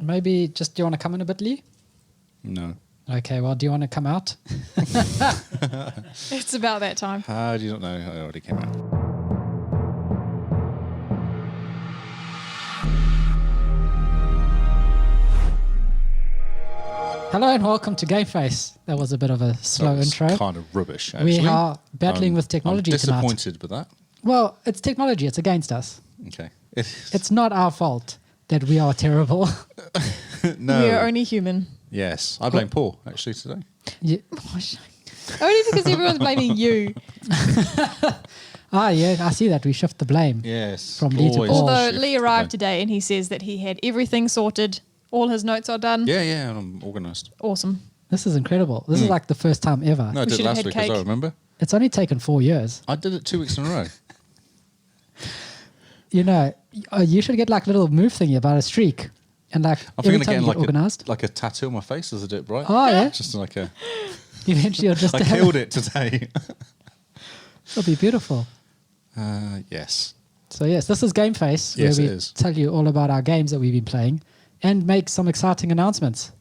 maybe do you want to come in a bit, Lee? No. Okay, well, do you want to come out? It's about that time. How do you not know? I already came out. Hello and welcome to Game Face. That was a bit of a slow intro. Kind of rubbish, actually. We are battling with technology I'm tonight. disappointed with that. Well, it's technology. It's against us. Okay. It's not our fault that we are terrible. No. We are only human. Yes. I blame Paul, actually, today. Yeah. Only because everyone's blaming you. Yeah, I see that. We shift the blame. Yes. From Lee to always Paul. Although shift Lee the arrived blame. today and he says that he had everything sorted. All his notes are done. Yeah, I'm organised. Awesome. This is incredible. This is like the first time ever. No, I We did should have last had week as cake. well, remember? It's only taken 4 years. I did it 2 weeks in a row. You know, you should get like a little move thingy about a streak. And like I'm every thinking of time getting you get organised. like a tattoo on my face as I do it, right? Oh, yeah. Just like a... Eventually you'll just I killed it today. It'll be beautiful. Yes. So yes, this is Game Face, Yes, where it we is. tell you all about our games that we've been playing and make some exciting announcements.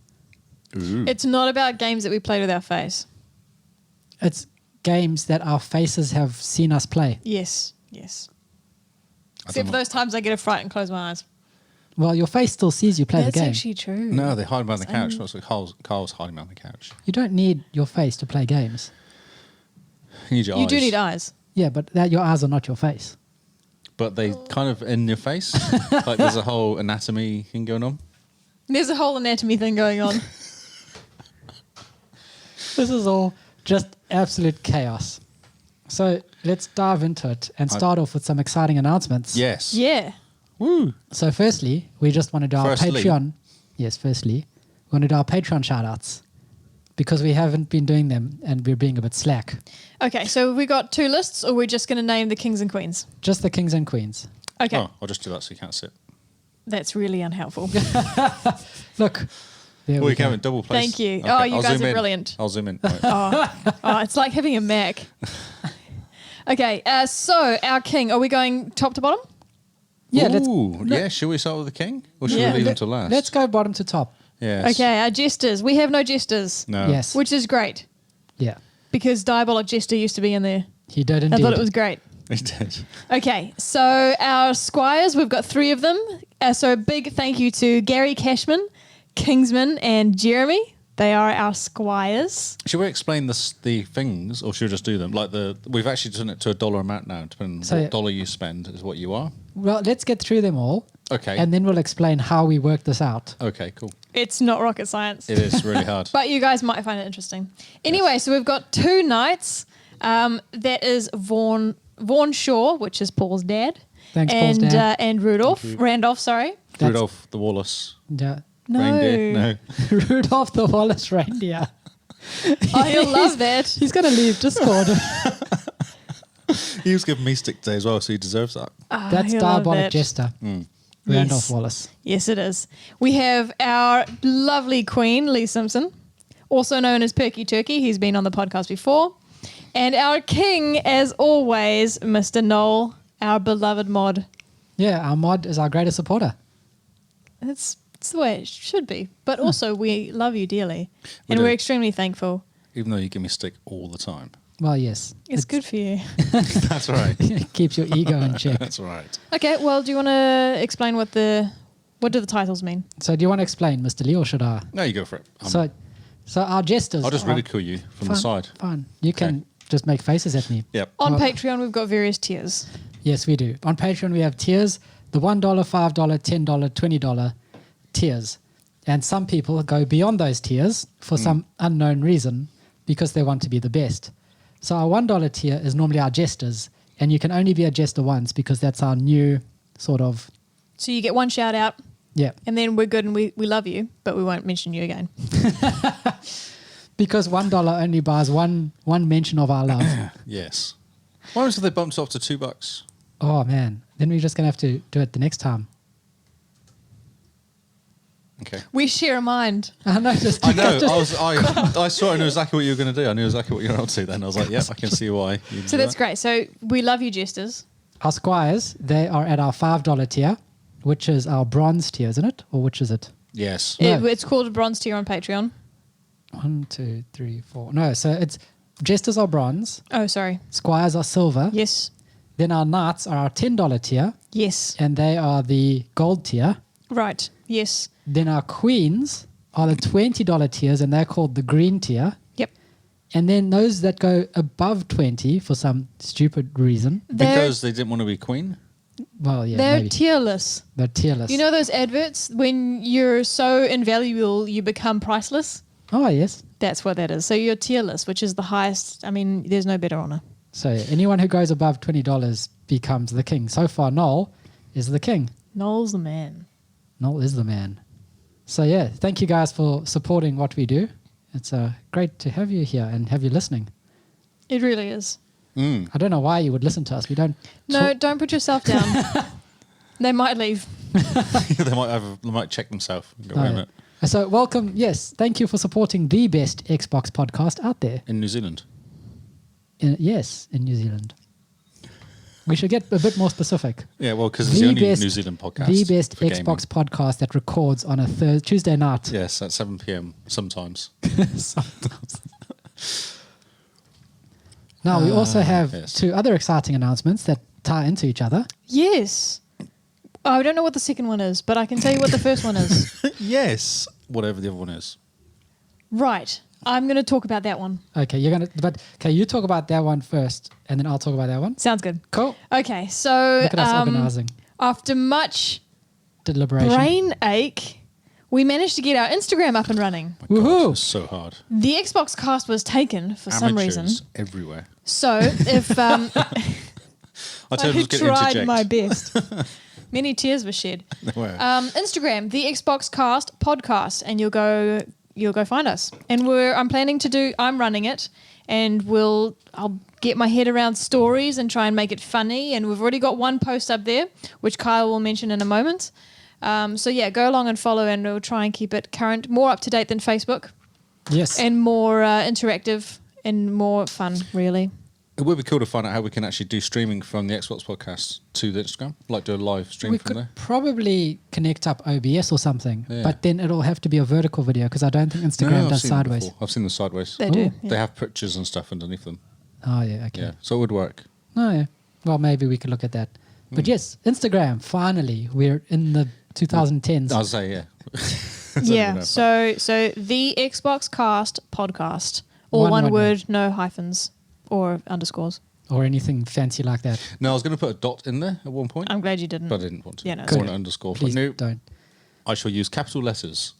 Ooh. It's not about games that we played with our face. It's games that our faces have seen us play. Yes. I Except don't for know. those times I get a fright and close my eyes. Well, your face still sees you play That's the game. actually true. No, they hide behind the couch. Same. That's what Carl's hiding behind the couch. You don't need your face to play games. You need your You eyes. do need eyes. Yeah, but your eyes are not your face. But they kind of in your face. Like there's a whole anatomy thing going on. There's a whole anatomy thing going on. This is all just absolute chaos. So let's dive into it and start off with some exciting announcements. Yes. Yeah. Woo. So firstly, we just want to do our Firstly. Patreon. Yes, firstly, we want to do our Patreon shout-outs because we haven't been doing them and we're being a bit slack. Okay, so we got two lists, or we're just going to name the kings and queens? Just the kings and queens. Okay, Oh, I'll just do that so you can't sit. that's really unhelpful. Look, there Well, we you can go. have a double place. Thank you. Okay, Oh, you I'll guys zoom are in. brilliant. I'll zoom in. Right. Oh, it's like having a Mac. Okay, so our king, are we going top to bottom? Yeah, Ooh, yeah. Should we start with the king, or should Yeah. we leave him to last? Let's go bottom to top. Yes. Okay, our jesters. We have no jesters, No. Yes. which is great Yeah, because Diabolic Jester used to be in there. he did indeed. I thought it was great. He did. Okay, so our squires, we've got three of them. So a big thank you to Gary Cashman, Kingsman, and Jeremy. They are our squires. Should we explain the things, or should we just do them? Like we've actually done it to $1 amount now. Depending on So- what dollar you spend is what you are. Well, let's get through them all. Okay. And then we'll explain how we work this out. Okay. Cool. It's not rocket science. It is really hard. But you guys might find it interesting. Anyway, so we've got two knights. That is Vaughan Shaw, which is Paul's dad. Thanks, Paul's and, dad. and Randolph, sorry. That's- Rudolph the Wallace Yeah. No. reindeer. No. Rudolph the Wallace reindeer. Oh, he'll love that. He's going to leave Discord. He was giving me stick today as well, so he deserves that. Oh, That's he'll love Diabolic that. Jester. Mm. Randolph Yes. Wallace. Yes, it is. We have our lovely queen, Lee Simpson, also known as Perky Turkey. He's been on the podcast before. And our king, as always, Mr. Noel, our beloved mod. Yeah, our mod is our greatest supporter. It's the way it should be. But also, we love you dearly. We And do. we're extremely thankful. Even though you give me stick all the time. Well, yes. It's good for you. That's right. It keeps your ego in check. That's right. Okay, well, do you want to explain what do the titles mean? So do you want to explain, Mr. Lee, or should I? No, you go for it. So our jesters... I'll just are- ridicule you from the Fine, side. Fine. You can just make faces at me. Yep. On Well- Patreon, we've got various tiers. Yes, we do. On Patreon, we have tiers, the $1, $5, $10, $20 tiers. And some people go beyond those tiers for some unknown reason because they want to be the best. So our $1 tier is normally our jesters, and you can only be a jester once because that's our new sort of, So you get one shout out, yeah. and then we're good and we love you, but we won't mention you again. Because $1 only buys one mention of our love. Yes. Why was they bumped up to $2? Oh, man. Then we're just going to have to do it the next time. Okay. We share a mind. I know. Just, I know. just- I saw. I knew exactly what you were going to do. I knew exactly what you were up to. Then I was like, "Yep, I can see why." So that's great. So we love you, jesters. Our squires, they are at our $5 tier, which is our bronze tier, isn't it? Or which is it? Yes. No. It's called a bronze tier on Patreon. 1, 2, 3, 4. No, so it's Jesters are bronze, Oh, sorry. Squires are silver. Yes. Then our Knights are our $10 tier, Yes. and they are the gold tier. Right. Yes. Then our Queens are the $20 tiers, and they're called the green tier. Yep. And then those that go above 20 for some stupid reason. Because they didn't want to be queen? Well, yeah, They're maybe. tierless. They're tierless. You know those adverts when you're so invaluable you become priceless? Oh, yes. That's what that is. So you're tierless, which is the highest. I mean, there's no better honor. So yeah, anyone who goes above $20 becomes the king. So far, Noel is the king. Noel's the man. Noel is the man. So yeah, thank you guys for supporting what we do. It's great to have you here and have you listening. It really is. Mm. I don't know why you would listen to us. We don't. No, don't put yourself down. They might leave. They might check themselves. Wait a minute. So welcome. Yes, thank you for supporting the best Xbox podcast out there. In New Zealand. Yes, in New Zealand. We should get a bit more specific. Yeah, well, because it's the only New Zealand podcast. The best for gaming. Xbox podcast that records on a Tuesday night. Yes, at 7 p.m. sometimes. Sometimes. Now, we also have yes. 2 other exciting announcements that tie into each other. Yes. Oh, I don't know what the second one is, but I can tell you what the first one is. Yes. Whatever the other one is. Right. I'm going to talk about that one. Okay, you talk about that one first, and then I'll talk about that one. Sounds good. Cool. Okay, so Look at us organizing. after much Deliberation. brain ache, we managed to get our Instagram up and running. My God, Woohoo. it's so hard. The Xbox cast was taken for some reason. Amateurs everywhere. So if I I told him to tried interject. my best. Many tears were shed. Where? Instagram, the Xbox Cast podcast, and you'll go find us. And I'm running it, and I'll get my head around stories and try and make it funny. And we've already got one post up there, which Kyle will mention in a moment. So yeah, go along and follow, and we'll try and keep it current, more up to date than Facebook, Yes. and more interactive and more fun, really. It would be cool to find out how we can actually do streaming from the Xbox podcast to the Instagram, like do a live stream we from could there. probably connect up OBS or something, Yeah. but then it'll have to be a vertical video because I don't think Instagram I've does seen them sideways. before. I've seen them sideways. They do. Ooh. Yeah. They have pictures and stuff underneath them. Oh, yeah, okay. Yeah, so it would work. Oh, yeah. Well, maybe we could look at that. But Hmm. yes, Instagram, finally, we're in the 2010s. I'll say, yeah. Yeah. So the Xbox Cast podcast, all one word, no hyphens or underscores. Or anything fancy like that. No, I was going to put a dot in there at one point, I'm glad you didn't. but I didn't want to. Yeah, no, I it's want okay. an underscore. Please But no, don't. I shall use capital letters.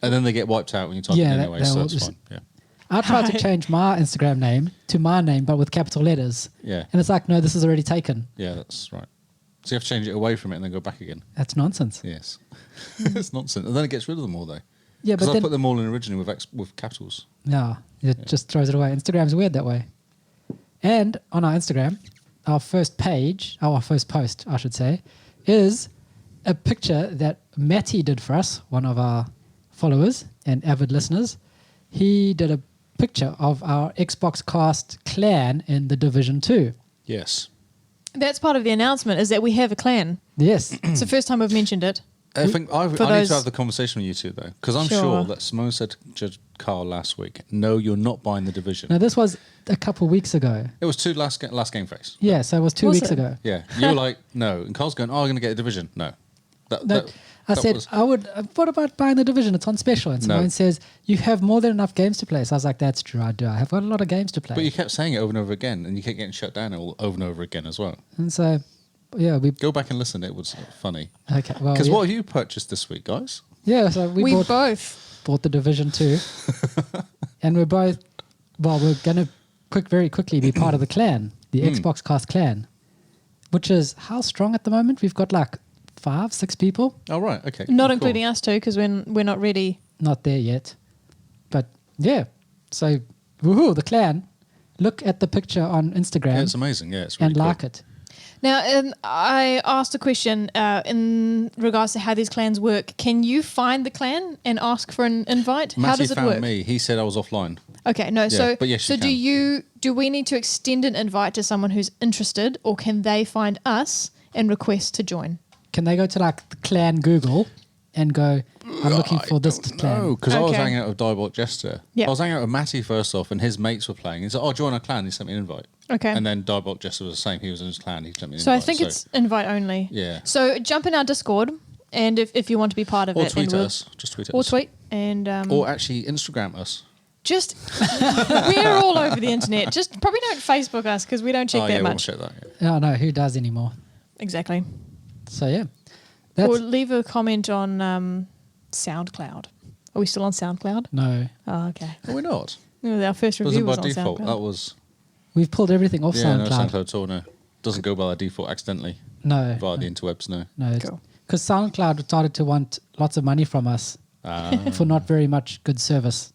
And then they get wiped out when you type Yeah, it that- anyway, that so will that's just- fine. Yeah. I tried to Right. change my Instagram name to my name, but with capital letters. Yeah. And it's like, no, this is already taken. Yeah, that's right. So you have to change it away from it and then go back again. That's nonsense. Yes. It's nonsense. And then it gets rid of them all, though. Yeah, Because but I then, put them all in originally with capitals. no, it just throws it away. Instagram's weird that way. And on our Instagram, our first post, I should say, is a picture that Matty did for us, one of our followers and avid listeners. He did a picture of our Xbox Cast clan in the Division 2. Yes. That's part of the announcement, is that we have a clan. Yes. It's the first time we've mentioned it. I think I need those- to have the conversation with you two, though. Because I'm Sure. sure that Simone said to Judge Carl last week, no, you're not buying the Division. Now, this was a couple weeks ago. It was last game face. Yeah, so it was 2 Was weeks it? ago. Yeah. You were like, no. And Carl's going, oh, I'm going to get a Division. No. No, I said, was- what about buying the Division? It's on special. And No. Simone says, you have more than enough games to play. So I was like, that's true, I do. I have got a lot of games to play. But you kept saying it over and over again, and you kept getting shut down over and over again as well. And so, yeah, we... Go back and listen. It was funny. Okay, well, Because yeah. what have you purchased this week, guys? Yeah, so we We bought, both. bought the Division 2. And we're both... Well, we're going to very quickly be part of the clan, the Xbox Cast clan, which is how strong at the moment? We've got like 5, 6 people. Oh, right. Okay. Not cool. including us two, because we're not ready. Not there yet. But yeah, so woohoo, the clan. Look at the picture on Instagram Yeah, it's amazing. Yeah, it's really and cool. like it. Now, I asked a question in regards to how these clans work. Can you find the clan and ask for an invite? How Matty does it found work? me. He said I was offline. Okay, no. So, but yes, you so do we need to extend an invite to someone who's interested, or can they find us and request to join? Can they go to like the clan Google and go, I'm looking for this clan. No, because I was Okay. hanging out with Diabolic Jester. Yep. I was hanging out with Matty first off, and his mates were playing. He said, "Oh, join our clan." He sent me an invite. Okay. And then Diabolic Jester was the same. He was in his clan. He sent me an So I invite. think it's invite only. Yeah. So jump in our Discord, and if you want to be part of Or it, tweet and us. Just tweet us. or tweet, and Or actually Instagram us. just we're all over the internet. Just probably don't Facebook us because we don't check Oh, that yeah, we won't much. check that. Yeah. Oh, no, who does anymore? Exactly. So, yeah. That's, Or leave a comment on SoundCloud. Are we still on SoundCloud? no. Oh, okay. No, we're not. No, our first It wasn't review was by on default. SoundCloud. That was We've pulled everything off no SoundCloud. SoundCloud at all. No, doesn't go by default accidentally No. via the interwebs. No. No. Cool. Because SoundCloud started to want lots of money from us for not very much good service.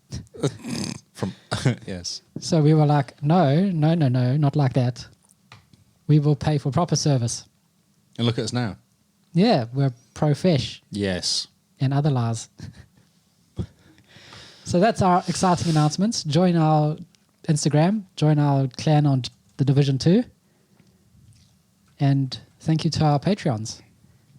From yes. So we were like, no, not like that. We will pay for proper service. And look at us now. Yeah, we're profesh Yes. and other lies. So that's our exciting announcements. Join our Instagram, join our clan on the Division 2. And thank you to our Patreons.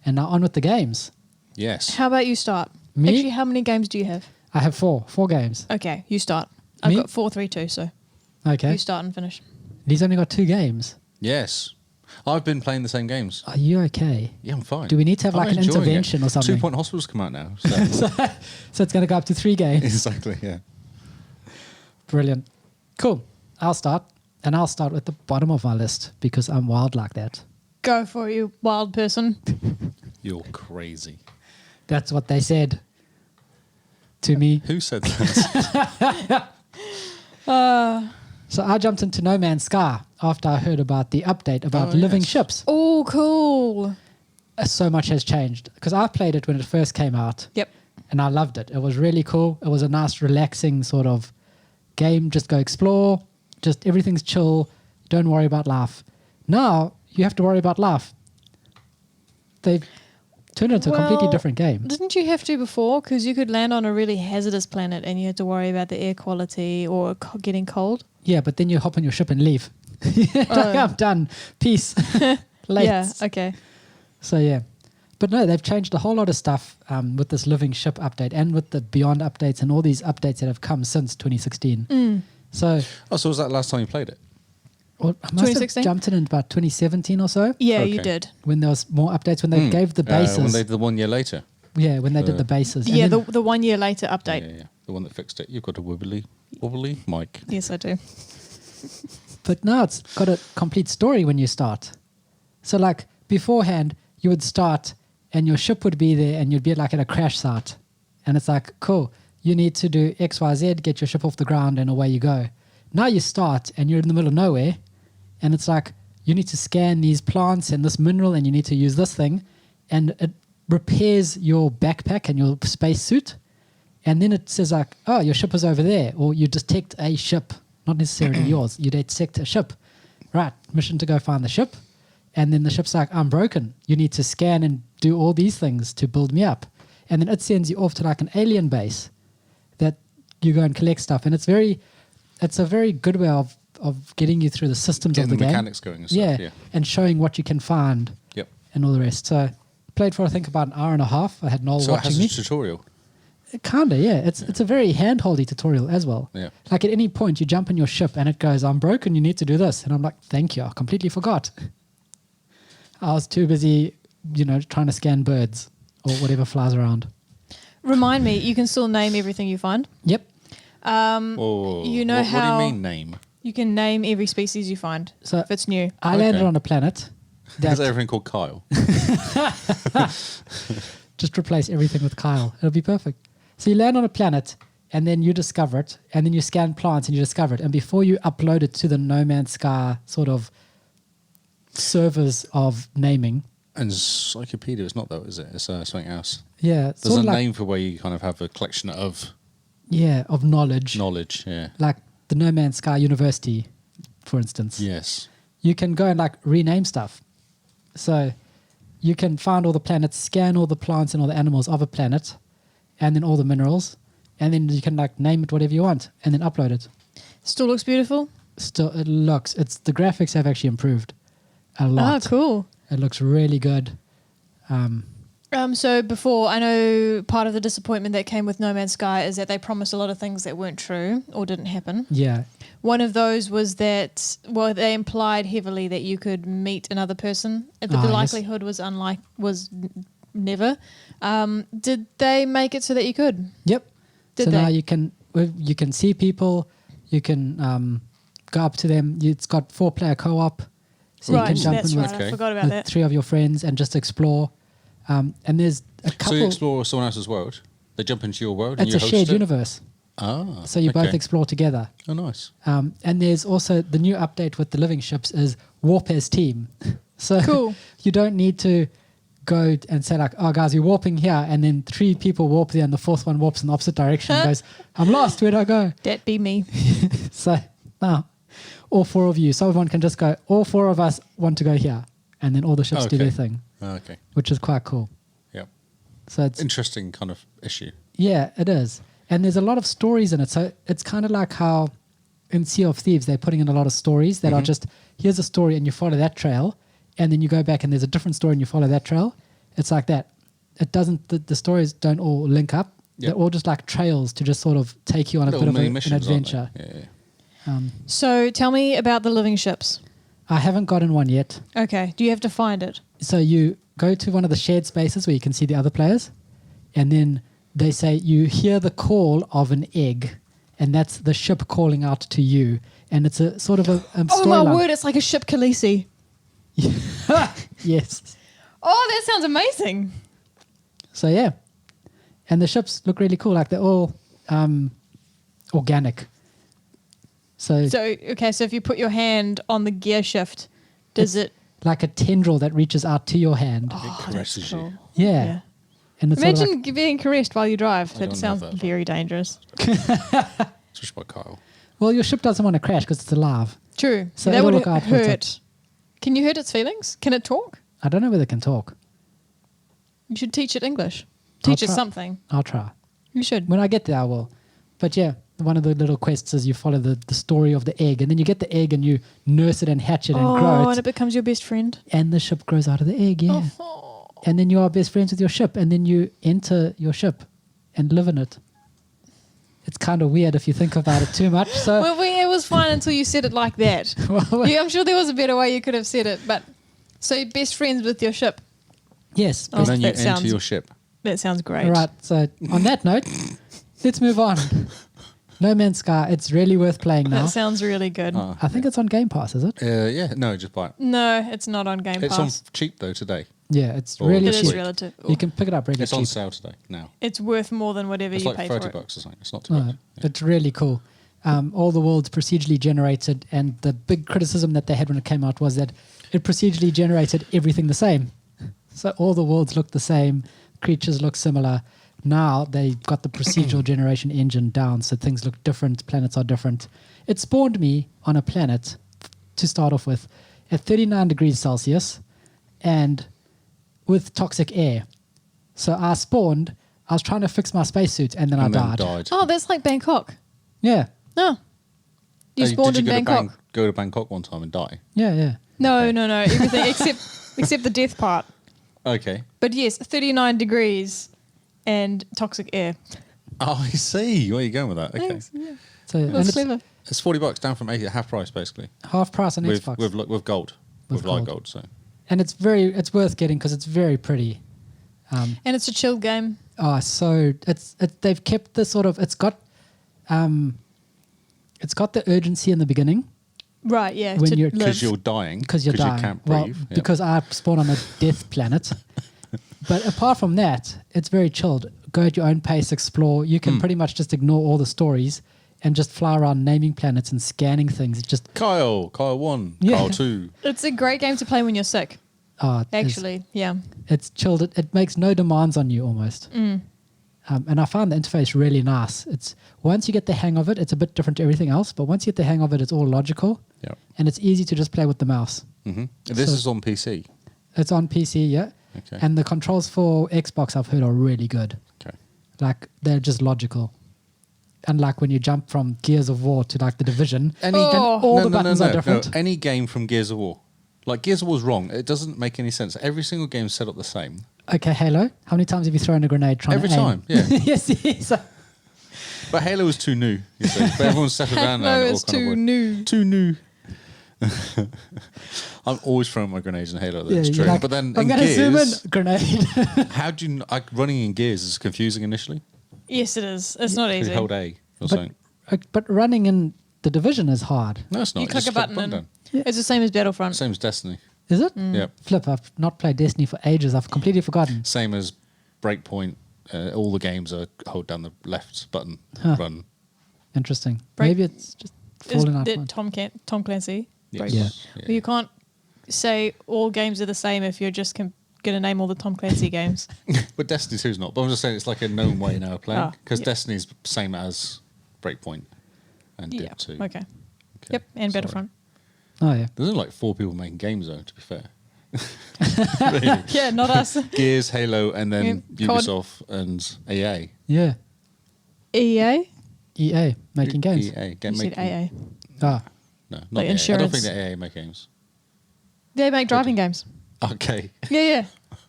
And now on with the games. Yes. How about you start? Me? Actually, how many games do you have? I have four games. Okay, you start. I've Me? got 4, 3, 2, so Okay. you start and finish. He's only got 2 games. Yes. I've been playing the same games. Are you okay? Yeah, I'm fine. Do we need to have I'm like an enjoying intervention it. or something? 2 Point Hospital's come out now. So. So it's going to go up to 3 games. Exactly. Yeah. Brilliant. Cool. I'll start. And I'll start with the bottom of my list because I'm wild like that. Go for it, you wild person. You're crazy. That's what they said to me. Who said that? So I jumped into No Man's Sky after I heard about the update about Oh, living yes. ships. Oh, cool. So much has changed because I played it when it first came out Yep. and I loved it. It was really cool. It was a nice, relaxing sort of game. Just go explore. Just everything's chill. Don't worry about life. Now you have to worry about life. They've turned it into a completely Well, different game. Didn't you have to before? Because you could land on a really hazardous planet and you had to worry about the air quality or getting cold. Yeah, but then you hop on your ship and leave. Oh. I'm done. Peace. Late. Yeah, okay. So yeah, but no, they've changed a whole lot of stuff with this living ship update and with the Beyond updates and all these updates that have come since 2016. So Oh, so was that last time you played it? well, I must have 2016? jumped in about 2017 or so Yeah, you Okay. did. when there was more updates when they gave the bases. When they did the 1 year later. Yeah, when they did the bases. And Yeah, then- the 1 year later update. Yeah. The one that fixed it. You've got a wobbly mic. Yes, I do. But now it's got a complete story when you start. So like beforehand, you would start and your ship would be there and you'd be like at a crash site. And it's like, cool, you need to do X, Y, Z, get your ship off the ground and away you go. Now you start and you're in the middle of nowhere and it's like, you need to scan these plants and this mineral and you need to use this thing. And it repairs your backpack and your space suit. And then it says like, oh, your ship is over there. Or you detect a ship, not necessarily yours. You detect a ship. Right, mission to go find the ship. And then the ship's like, I'm broken. You need to scan and do all these things to build me up. And then it sends you off to like an alien base that you go and collect stuff. And it's a very good way of getting you through the systems Getting of the the game. mechanics going and stuff, yeah. And showing what you can find Yep. and all the rest. So played for I think about an hour and a half. I had Noel So it watching has me. a tutorial. Kinda, yeah. It's a very hand-holdy tutorial as well. Yeah. Like at any point you jump in your ship and it goes, I'm broken, you need to do this. And I'm like, thank you, I completely forgot. I was too busy, trying to scan birds or whatever flies around. Remind me, you can still name everything you find. Yep. Whoa. You know what how- do you mean name? You can name every species you find So if it's new. I landed Okay. on a planet Is that everything called Kyle? just replace everything with Kyle. It'll be perfect. So you land on a planet and then you discover it and then you scan plants and you discover it. And before you upload it to the No Man's Sky sort of servers of naming, Encyclopedia, it's not though, is it? It's something else. yeah, it's There's sort a of like, name for where you kind of have a collection of of knowledge. knowledge. Yeah. Like the No Man's Sky University, for instance. Yes. You can go and like rename stuff. So you can find all the planets, scan all the plants and all the animals of a planet, and then all the minerals, and then you can like name it whatever you want, and then upload it. Still looks beautiful. Still, the graphics have actually improved a lot. Ah, cool. It looks really good. So before, I know part of the disappointment that came with No Man's Sky is that they promised a lot of things that weren't true or didn't happen. Yeah. One of those was that, well, they implied heavily that you could meet another person, but the yes. likelihood was never. Did they make it so that you could? Yep. Did so they? now you can see people, you can go up to them. It's got 4-player co-op, so Right, you can jump that's in right. with, I forgot about with that. 3 of your friends and just explore. And there's a couple. So you explore someone else's world. They jump into your world. And It's you a host shared it? universe, Ah. so you both okay. explore together. Oh, nice. And there's also the new update with the living ships is warp as team. So Cool. you don't need to go and say like, oh guys, you're warping here, and then 3 people warp there and the 4th one warps in the opposite direction and goes, I'm lost, where do I go? That be me. So now all 4 of you, someone can just go, all 4 of us want to go here, and then all the ships do Okay. their thing, Okay. which is quite cool. Yeah. So it's Interesting kind of issue. yeah, it is. And there's a lot of stories in it. So it's kind of like how in Sea of Thieves, they're putting in a lot of stories that are just, here's a story and you follow that trail. And then you go back and there's a different story and you follow that trail. It's like that. It doesn't, the stories don't all link up. Yep. They're all just like trails to just sort of take you on a Little bit of mini an missions, aren't they? adventure. Yeah. So tell me about the living ships. I haven't gotten one yet. Okay. Do you have to find it? So you go to one of the shared spaces where you can see the other players. And then they say you hear the call of an egg. And that's the ship calling out to you. And it's a sort of a Oh storyline. my word! It's like a ship Khaleesi. Yes. Oh, that sounds amazing. So yeah, and the ships look really cool. Like they're all organic. So So if you put your hand on the gear shift, does it? like a tendril that reaches out to your hand. Oh, It caresses that's cool. you. Yeah. And it's sort of Imagine being caressed while you drive. I That don't sounds know that. very dangerous. Especially by Kyle. well, your ship doesn't want to crash because it's alive. True. So that it'll would look out for its hurt. Can you hurt its feelings? Can it talk? I don't know whether it can talk. You should teach it English. I'll Teach it try. something. I'll try. You should. When I get there, I will. But yeah, one of the little quests is you follow the story of the egg, and then you get the egg and you nurse it and hatch it and grow and it, it becomes your best friend. and the ship grows out of the egg. Yeah. Oh. And then you are best friends with your ship, and then you enter your ship and live in it. It's kind of weird if you think about it too much. So Well, it was fine until you said it like that. well, Yeah, I'm sure there was a better way you could have said it, but so you're best friends with your ship. yes. Oh, And then you that enter sounds- your ship. That sounds great. All right. So on that note, let's move on. No Man's Sky. It's really worth playing now. That sounds really good. I think it's on Game Pass, is it? Yeah, no, just buy it. No, it's not on Game It's on Pass. cheap though today. Yeah, it's Or really It cheap. is relative. You can pick it up really It's cheap. on sale today now. It's worth more than whatever It's you like pay $30 for it. or something. It's not too No, bad. Yeah. it's really cool. All the world's procedurally generated, and the big criticism that they had when it came out was that it procedurally generated everything the same. So all the worlds look the same, creatures look similar. Now they've got the procedural generation engine down, so things look different, planets are different. It spawned me on a planet to start off with at 39 degrees Celsius and with toxic air. So I spawned, I was trying to fix my spacesuit, and then And I then died. Oh, that's like Bangkok. Yeah, No. You Oh, spawned in did you Bangkok. go to Bangkok one time and die? yeah, yeah. No, Okay. no. Everything except the death part. Okay. But yes, 39 degrees and toxic air. Oh, I see. Where are you going with that? Okay. Thanks. Yeah. So and That's it's clever. It's $40 down from 80 at half price basically. half price on With Xbox, with gold. With With light gold. gold. So and it's worth getting because it's very pretty. And it's a chill game. Oh, so they've kept the sort of it's got the urgency in the beginning Right, yeah. When to you're- live. because you're dying. because you're dying. You can't well, breathe. Yeah. because I spawn on a death planet. But apart from that, it's very chilled. Go at your own pace, explore. You can pretty much just ignore all the stories and just fly around naming planets and scanning things. It's just Kyle 1, Yeah. Kyle 2. It's a great game to play when you're sick, actually. Yeah. it's chilled. It makes no demands on you almost. And I found the interface really nice. It's once you get the hang of it, it's a bit different to everything else. But once you get the hang of it, it's all logical Yeah. and it's easy to just play with the mouse. This So- is on PC. It's on PC, yeah. Okay. And the controls for Xbox I've heard are really good. Okay. Like they're just logical. Unlike when you jump from Gears of War to like the Division, Any Oh. and all the buttons are different. No, any game from Gears of War. Like Gears of War's wrong. It doesn't make any sense. Every single game's set up the same. Okay, Halo. How many times have you thrown a grenade trying Every to aim? time, yeah. yes, yes. But Halo was too new, you see. But everyone's settled down now. Halo and it all is kind of too worked. new. Too new. I'm always throwing my grenades in Halo. That's you're true. like, But then I'm in going to zoom in. Gears, Grenade. how do you... running in Gears is confusing initially. Yes, it is. It's not You easy. hold A or something. But running in the Division is hard. No, it's not. You click just a button and down. it's the same as Battlefront. Same as Destiny. Is it? Yep. Flip, I've not played Destiny for ages. I've completely forgotten. Same as Breakpoint. All the games are hold down the left button, Huh. run. Interesting. Break- Maybe it's just Is falling out. that Tom Clancy? Yes. Yeah. Well, you can't say all games are the same if you're just going to name all the Tom Clancy games. But Destiny 2's not. But I'm just saying it's like a known way now of playing. Ah, Because yep. Destiny's same as Breakpoint and Yeah. Dip 2. Okay. Yep. And sorry. Battlefront. Oh, yeah. There's only like 4 people making games though, to be fair. Yeah, not us. Gears, Halo, and then Yeah, COD. Ubisoft and EA. Yeah. EA? EA making games. EA. You said AA. Ah, No, not Like EA. I don't insurance. think that EA make games. They make driving games. Okay. Yeah.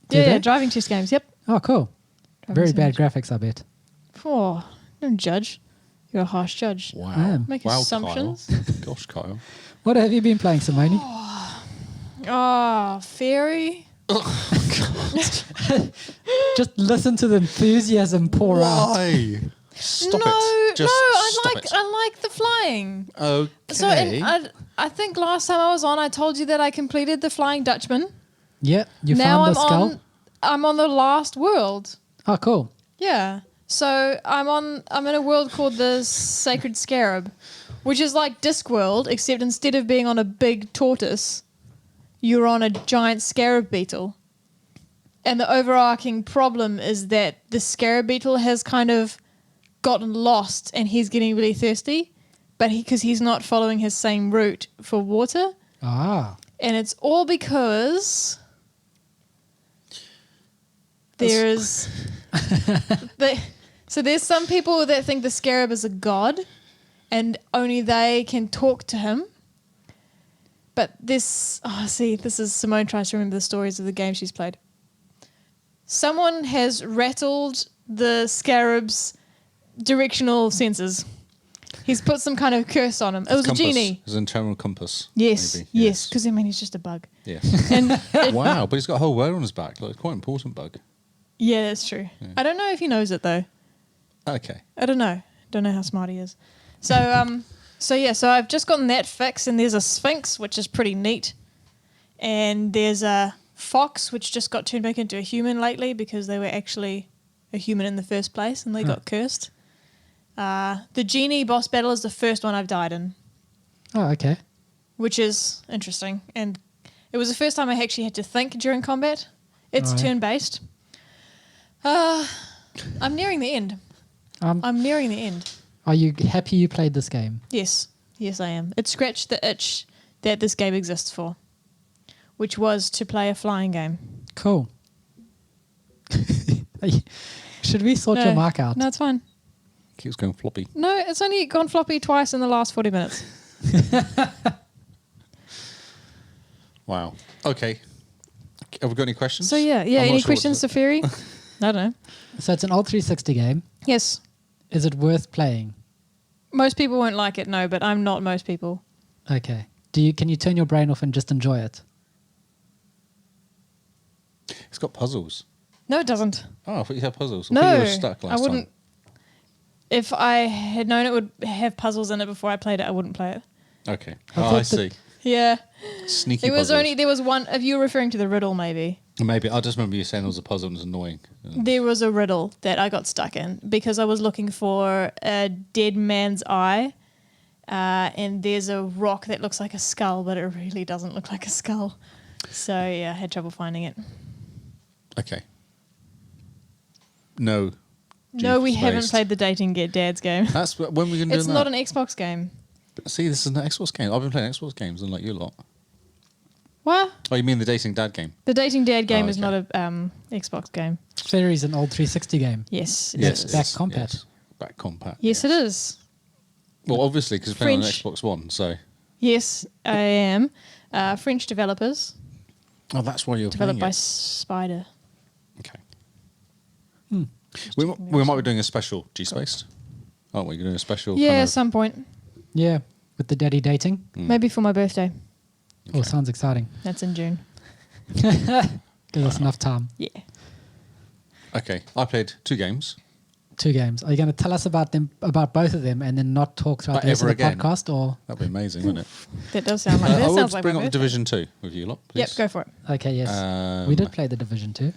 Do Yeah, they? driving test games. Yep. oh, cool. Driving Very bad simulator. graphics, I bet. Oh, don't judge. You're a harsh judge. Wow. I am. Make wow, assumptions. Kyle. Gosh, Kyle. What have you been playing, Simone? Oh, fairy. Just listen to the enthusiasm pour out. Why? Stop no, it. Just I stop like it. I like the flying. Okay. So I think last time I was on, I told you that I completed the Flying Dutchman. Yeah, you Now found the skull. I'm on the last world. Oh, cool. Yeah. So I'm in a world called the Sacred Scarab, which is like Discworld, except instead of being on a big tortoise, you're on a giant scarab beetle. And the overarching problem is that the scarab beetle has kind of gotten lost and he's getting really thirsty, but because he's not following his same route for water. Ah, And it's all because there's so there's some people that think the scarab is a god and only they can talk to him. But this is Simone tries to remember the stories of the game she's played. Someone has rattled the scarab's directional sensors. He's put some kind of curse on him. It was Compass. a genie. His internal compass. Yes, maybe. yes, because I mean he's just a bug. Yes. And Wow, but he's got a whole world on his back. Like, it's quite an important bug. yeah, that's true. I don't know if he knows it though. Okay. I don't know. Don't know how smart he is. So so I've just gotten that fixed, and there's a sphinx, which is pretty neat, and there's a fox, which just got turned back into a human lately because they were actually a human in the first place, and they got cursed. The genie boss battle is the first one I've died in, oh, okay. which is interesting, and it was the first time I actually had to think during combat. It's Oh, yeah. turn-based. I'm nearing the end. I'm nearing the end. Are you happy you played this game? Yes, I am. It scratched the itch that this game exists for, which was to play a flying game. Cool. Should we sort your mark out? No, it's fine. Keeps going floppy. No, it's only gone floppy twice in the last 40 minutes. Wow. Okay. Have we got any questions? So yeah. I'm not Any sure questions, what Safiri? I don't know. So it's an old 360 game. Yes, Is it worth playing? most people won't like it. No, but I'm not most people. Okay. Can you turn your brain off and just enjoy it? It's got puzzles. No, it doesn't. Oh, I thought you had puzzles. I thought you No, were stuck last I wouldn't. time. If I had known it would have puzzles in it before I played it, I wouldn't play it. Okay. I I thought see. Yeah, Sneaky there was puzzles. one. If you're referring to the riddle, maybe. Maybe. I just remember you saying there was a puzzle and it was annoying. There was a riddle that I got stuck in because I was looking for a dead man's eye, and there's a rock that looks like a skull, but it really doesn't look like a skull. So yeah, I had trouble finding it. Okay. No. No, we haven't Spaced. played the Dating Get Dads game. That's when we're going to do It's that. not an Xbox game. See, this is an Xbox game. I've been playing Xbox games, unlike you lot. What? Oh, you mean the Dating Dad game? The Dating Dad game Oh, is okay. not a Xbox game. Fairy's an old 360 game. Yes. Yes, it is. back compat. Yes. Back compat. Yes, it is. Well, obviously, because it's playing on French. Xbox One, so... Yes, I am. French developers, Oh, that's why you're developed by playing it. Spider. Okay. We might be doing a special G-Spaced. Aren't we? Doing a special Yeah, kind at of, some point. Yeah, with the daddy dating. Maybe for my birthday. Oh, sounds exciting. That's in June. Give us enough time. Yeah. Okay, I played 2 games. 2 games. Are you going to tell us about both of them, and then not talk throughout the rest of Ever the again? podcast? Or That'd be amazing, wouldn't it? That does sound like I that. will Sounds like bring my up birthday. Division 2 with you lot, please. Yep, go for it. okay, yes, we did play the Division 2.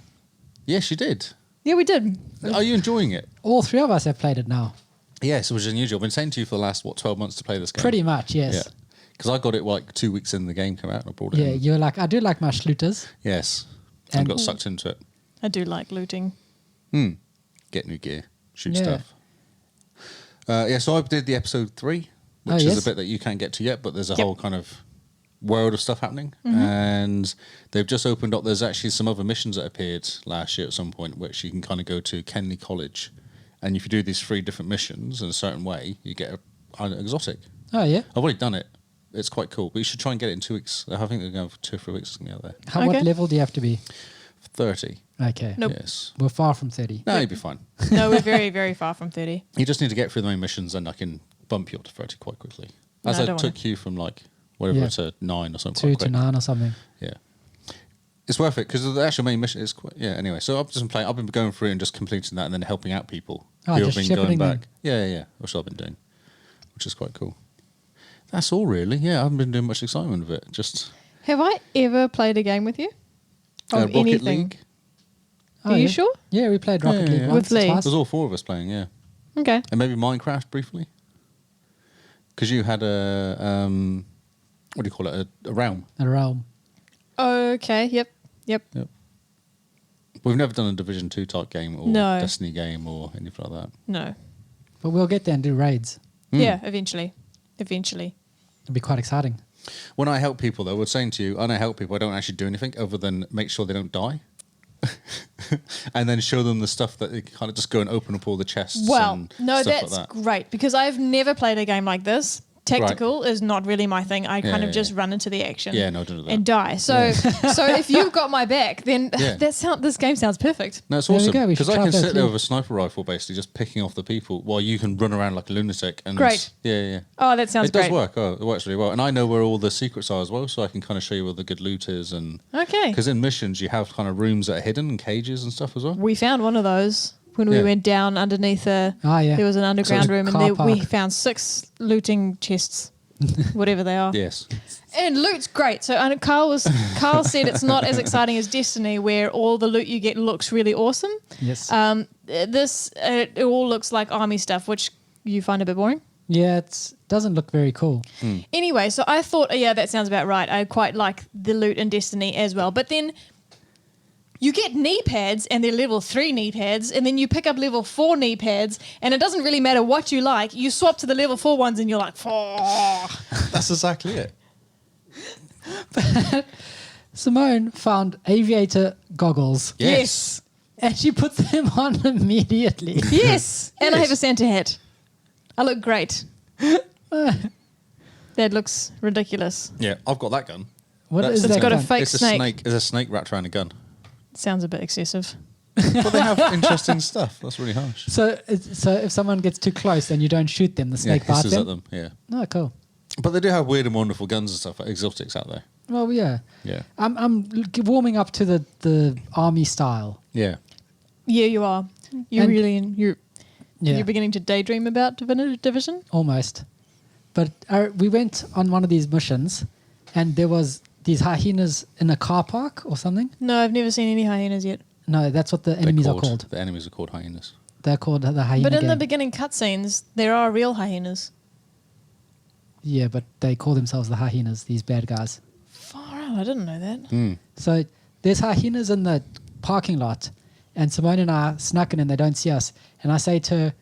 Yes, you did. Yeah, we did. Are you enjoying it? All 3 of us have played it now. Yes, which is unusual. I've been saying to you for the last, 12 months to play this game. Pretty much, yes. Yeah. Because I got it like 2 weeks in the game came out and I brought it Yeah, in. you're like, I do like my schlooters. Yes. And And- got sucked into it. I do like looting. Get new gear. Shoot Yeah. stuff. So I did the episode 3, which yes. is a bit that you can't get to yet, but there's a Yep. whole kind of world of stuff happening. And they've just opened up, there's actually some other missions that appeared last year at some point, which you can kind of go to Kenley College. And if you do these 3 different missions in a certain way, you get an exotic. Oh, yeah? I've already done it. It's quite cool, but you should try and get it in 2 weeks. I think they're going for 2 or 3 weeks. It's going to be out there. What Okay. level do you have to be? 30. Okay. Nope. Yes. We're far from 30. No, you'll be fine. No, we're very, very far from 30. You just need to get through the main missions, and I can bump you up to 30 quite quickly. As No, I I don't took wanna. you from like whatever Yeah. to 9 or something. 2 quite to quick. 9 or something. Yeah, it's worth it because the actual main mission is quite. Yeah. Anyway, so I've just been playing. I've been going through and just completing that, and then helping out people Oh, who have just been going shepherding them. back. Yeah. Which I've been doing, which is quite cool. That's all really. Yeah, I haven't been doing much excitement of it. Just Have I ever played a game with you? Of Rocket anything? League. Are you sure? Yeah, we played Rocket Yeah, League yeah. once With or Lee. twice. There's all 4 of us playing. Yeah, Okay. and maybe Minecraft briefly. Because you had a what do you call it? A realm. A realm. Okay. Yep. Yep. We've never done a Division 2 type game or No. Destiny game or anything like that. No. But we'll get there and do raids. Yeah, eventually. Eventually. It'll be quite exciting. When I help people, though, I was saying to you, when I help people, I don't actually do anything other than make sure they don't die. And then show them the stuff that they kind of just go and open up all the chests. Well, and no, stuff that's like that. great because I've never played a game like this. Tactical is not really my thing. I kind Yeah, of just yeah. run into the action. Yeah, no, don't do that. And die. So, so if you've got my back, then Yeah. this game sounds perfect. No, it's There we awesome go, we because should I try can that sit there too. with a sniper rifle, basically just picking off the people, while you can run around like a lunatic. And Great. Yeah. Oh, that sounds It does great. work. Oh, it works really well, and I know where all the secrets are as well, so I can kind of show you where the good loot is. And Okay. because in missions you have kind of rooms that are hidden and cages and stuff as well. We found one of those when we Yeah. went down underneath a. Oh, yeah. There was an underground a room, and car there, we park. found 6 looting chests, whatever they are. Yes. And loot's great. So and Carl said it's not as exciting as Destiny, where all the loot you get looks really awesome. Yes. This it all looks like army stuff, which you find a bit boring. yeah, it doesn't look very cool. Anyway, so I thought, yeah, that sounds about right. I quite like the loot in Destiny as well. But then you get knee pads, and they're level 3 knee pads, and then you pick up level 4 knee pads, and it doesn't really matter what you like. You swap to the level 4 ones, and you're like, oh. That's exactly it. Simone found aviator goggles Yes. and she puts them on immediately. Yes. And I Yes. have a Santa hat. I look great. That looks ridiculous. Yeah, I've got that gun. What That's is the that? It's got a gun? fake It's snake. It's a snake wrapped around a gun. Sounds a bit excessive. But they have interesting stuff. That's really harsh. So if someone gets too close and you don't shoot them, the snake yeah, bites hisses them. at them. Yeah, Oh, cool. but they do have weird and wonderful guns and stuff, like exotics out there. Well, yeah. Yeah, I'm warming up to the army style. yeah. Yeah, you are. You're And- really you're Yeah, you're beginning to daydream about Division. almost. But we went on one of these missions, and there was these hyenas in a car park or something. No, I've never seen any hyenas yet. No, that's what the They're enemies are called. The enemies are called hyenas. They're called the hyena But in the gang. beginning cutscenes, there are real hyenas. Yeah, but they call themselves the hyenas, these bad guys. Far out, I didn't know that. Mm. So there's hyenas in the parking lot, and Simone and I snuck in and they don't see us. And I say to her,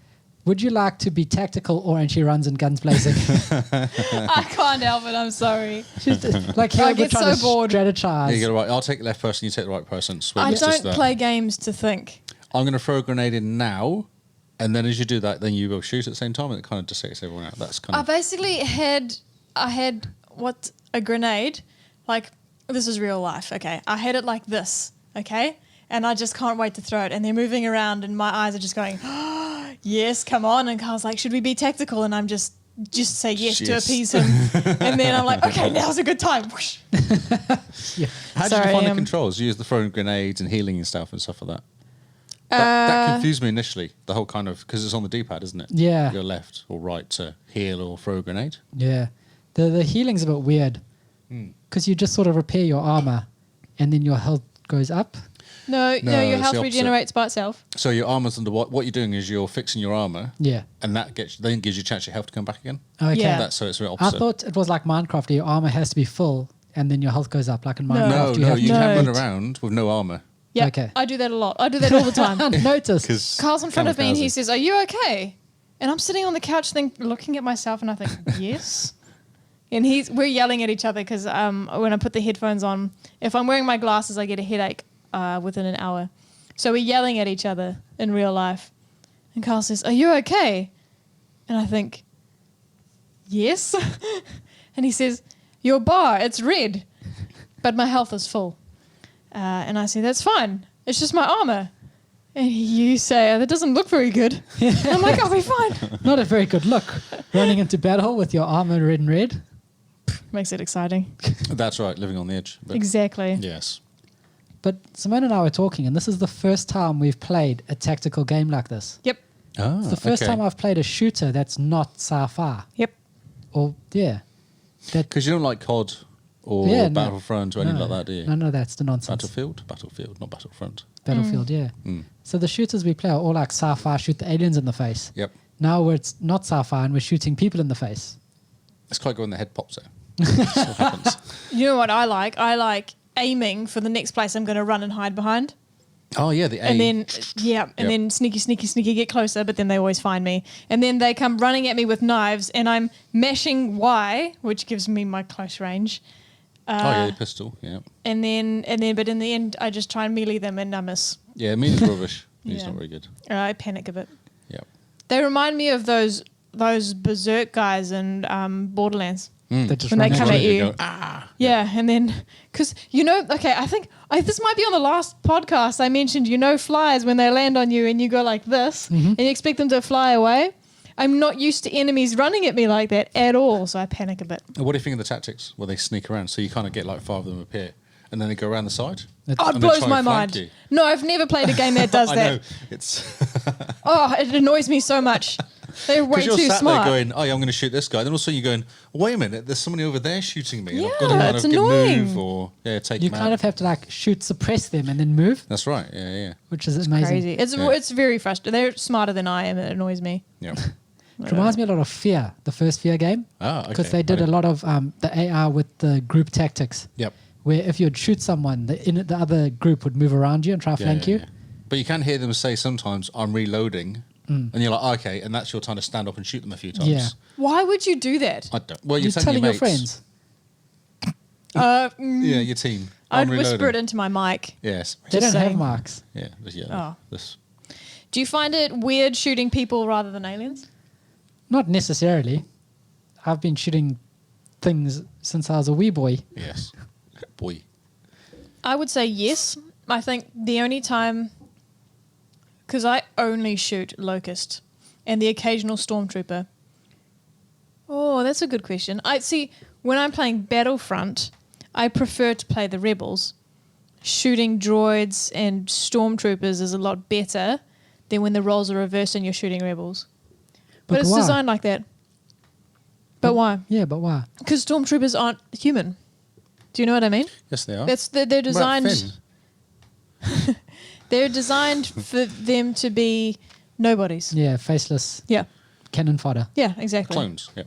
would you like to be tactical? Or and she runs in guns blazing. I can't help it. I'm sorry. She's like, here I we're get trying so to bored. strategize. Yeah, you get it right. I'll take the left person. You take the right person. Swing. I It's just don't that. play games to think. I'm going to throw a grenade in now, and then as you do that, then you will shoot at the same time, and it kind of just takes everyone out. That's kind I of basically had a grenade, like this is real life, okay? I had it like this, okay? and I just can't wait to throw it. And they're moving around, and my eyes are just going, oh, yes, come on. And Carl's like, should we be tactical? And I'm just say yes to appease him. And then I'm like, okay, now's a good time. Whoosh. How did you find the controls? You use the throwing grenades and healing and stuff like that? That confused me initially. The whole kind of, because it's on the D-pad, isn't it? Yeah. Your left or right to heal or throw a grenade. Yeah. The healing's a bit weird because you just sort of repair your armor and then your health goes up. No, your it's health the regenerates by itself. So your armor's under what you're doing is you're fixing your armor. Yeah. And that then gives you a chance your health to come back again. Okay. Yeah. So it's the I opposite. thought it was like Minecraft. Your armor has to be full and then your health goes up. Like in Minecraft, No, you can run eat. around with no armor. Yeah, Okay. I do that a lot. I do that all the time. Notice. Carl's in front of me and he says, are you okay? And I'm sitting on the couch looking at myself and I think, yes. And we're yelling at each other because when I put the headphones on, if I'm wearing my glasses, I get a headache within an hour. So we're yelling at each other in real life. And Carl says, are you okay? And I think, yes. And he says, your bar, it's red, but my health is full. And I say, that's fine. It's just my armor. And you say, that doesn't look very good. And I'm like, I'll be fine. Not a very good look. Running into battle with your armor red and red. Makes it exciting. That's right, living on the edge. But Exactly. yes. But Simone and I were talking, and this is the first time we've played a tactical game like this. Yep. Oh, It's the first time I've played a shooter that's not sci-fi. Yep. Or, yeah. Because you don't like COD or Yeah, no. Battlefront or anything like that, do you? No, that's the nonsense. Battlefield, not Battlefront. Battlefield, yeah. So the shooters we play are all like sci-fi, shoot the aliens in the face. Yep. Now it's not sci-fi and we're shooting people in the face. It's quite good when the head pops though. That's what happens. You know what I like? I like aiming for the next place I'm going to run and hide behind. Oh yeah, the A. And then, then sneaky, get closer, but then they always find me. And then they come running at me with knives, and I'm mashing Y, which gives me my close range. the pistol, yeah. And then, but in the end, I just try and melee them, and I miss. Yeah, me's rubbish. Me's Yeah. not very good. I panic a bit. Yeah. They remind me of those berserk guys in Borderlands. That just When they run come at at you. you. Go, ah. Yeah, and then, because, okay, I think this might be on the last podcast I mentioned, flies when they land on you and you go like this and you expect them to fly away. I'm not used to enemies running at me like that at all, so I panic a bit. What do you think of the tactics where they sneak around? So you kind of get like 5 of them appear and then they go around the side? Oh, it And they blows try my and flank mind. you. No, I've never played a game that does I that. know. It's Oh, it annoys me so much. They're way because you're too sat smart. there going, oh yeah, I'm going to shoot this guy. Then all of a sudden you're going, wait a minute, there's somebody over there shooting me. And I've got to Yeah, kind it's of get annoying. move or take You them kind out. of have to like shoot, suppress them and then move, That's right. Yeah. which is amazing. Crazy. Yeah. It's very frustrating. They're smarter than I am. It annoys me. Yeah. It reminds me a lot of Fear, the first Fear game, Ah, okay. because they did a lot of the AR with the group tactics, Yep. where if you'd shoot someone, the other group would move around you and try to flank you. Yeah. But you can hear them say sometimes, I'm reloading. And you're like, okay, and that's your time to stand up and shoot them a few times. Yeah. Why would you do that? I don't. Well, you're, You're telling your mates. friends. Yeah, your team. I'd I'm whisper reloading. it into my mic. Yes. They Just don't have saying. marks. Yeah. Yeah. Oh. This. Do you find it weird shooting people rather than aliens? Not necessarily. I've been shooting things since I was a wee boy. Yes. Boy. I would say yes. I think the only time, because I only shoot Locust and the occasional Stormtrooper. Oh, that's a good question. I see, when I'm playing Battlefront, I prefer to play the Rebels. Shooting droids and Stormtroopers is a lot better than when the roles are reversed and you're shooting Rebels. But it's why? designed like that. But why? Yeah, but why? Because Stormtroopers aren't human. Do you know what I mean? Yes, they are. They're designed. Finn. They're designed for them to be nobodies. Yeah, faceless Yeah, cannon fodder. yeah, exactly. Clones. Yeah.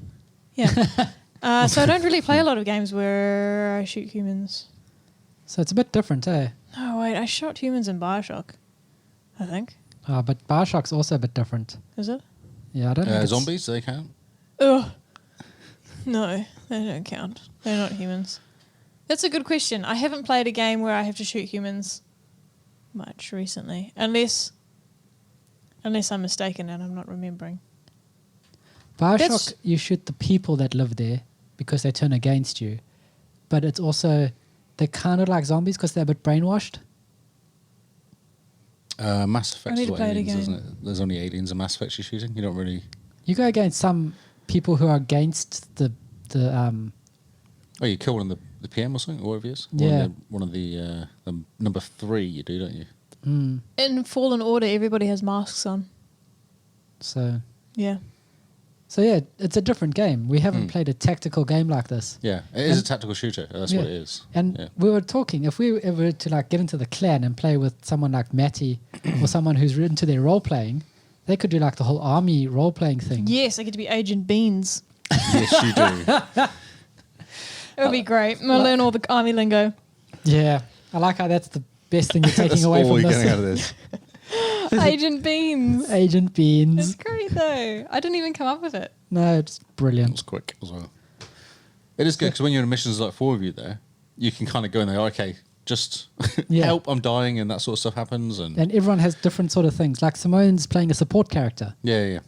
Yeah. So I don't really play a lot of games where I shoot humans. So it's a bit different, eh? No, wait, I shot humans in Bioshock. I think. But Bioshock's also a bit different. Is it? Yeah, I don't think it's- Zombies, do they count? Ugh. No, they don't count. They're not humans. That's a good question. I haven't played a game where I have to shoot humans much recently, unless I'm mistaken and I'm not remembering. Bioshock, That's- you shoot the people that live there because they turn against you. But it's also, they're kind of like zombies because they're a bit brainwashed. Mass Effect need is to what play it aliens, again. isn't it? There's only aliens in Mass Effect you're shooting. You don't really... You go against some people who are against the Oh, you kill one of the PM or something, or whatever it is? Yeah. One of the number 3 you do, don't you? In Fallen Order, everybody has masks on. so Yeah. yeah, it's a different game. We haven't played a tactical game like this. Yeah, it is a And- tactical shooter. That's Yeah. what it is. And yeah. we were talking, if we ever to like get into the clan and play with someone like Matty or someone who's into their role playing, they could do like the whole army role playing thing. Yes, I get to be Agent Beans. Yes, you do. It would be great. I'll learn all the army lingo. Yeah. I like how that's the best thing you're taking That's away all from you're this. getting out of this. Agent Beans. Agent Beans. It's great though. I didn't even come up with it. No, it's It brilliant. was quick as well. It is good because when you're in missions like 4 of you there, you can kind of go in there, okay, just Yeah. help, I'm dying, and that sort of stuff happens. And And everyone has different sort of things. Like Simone's playing a support character. yeah.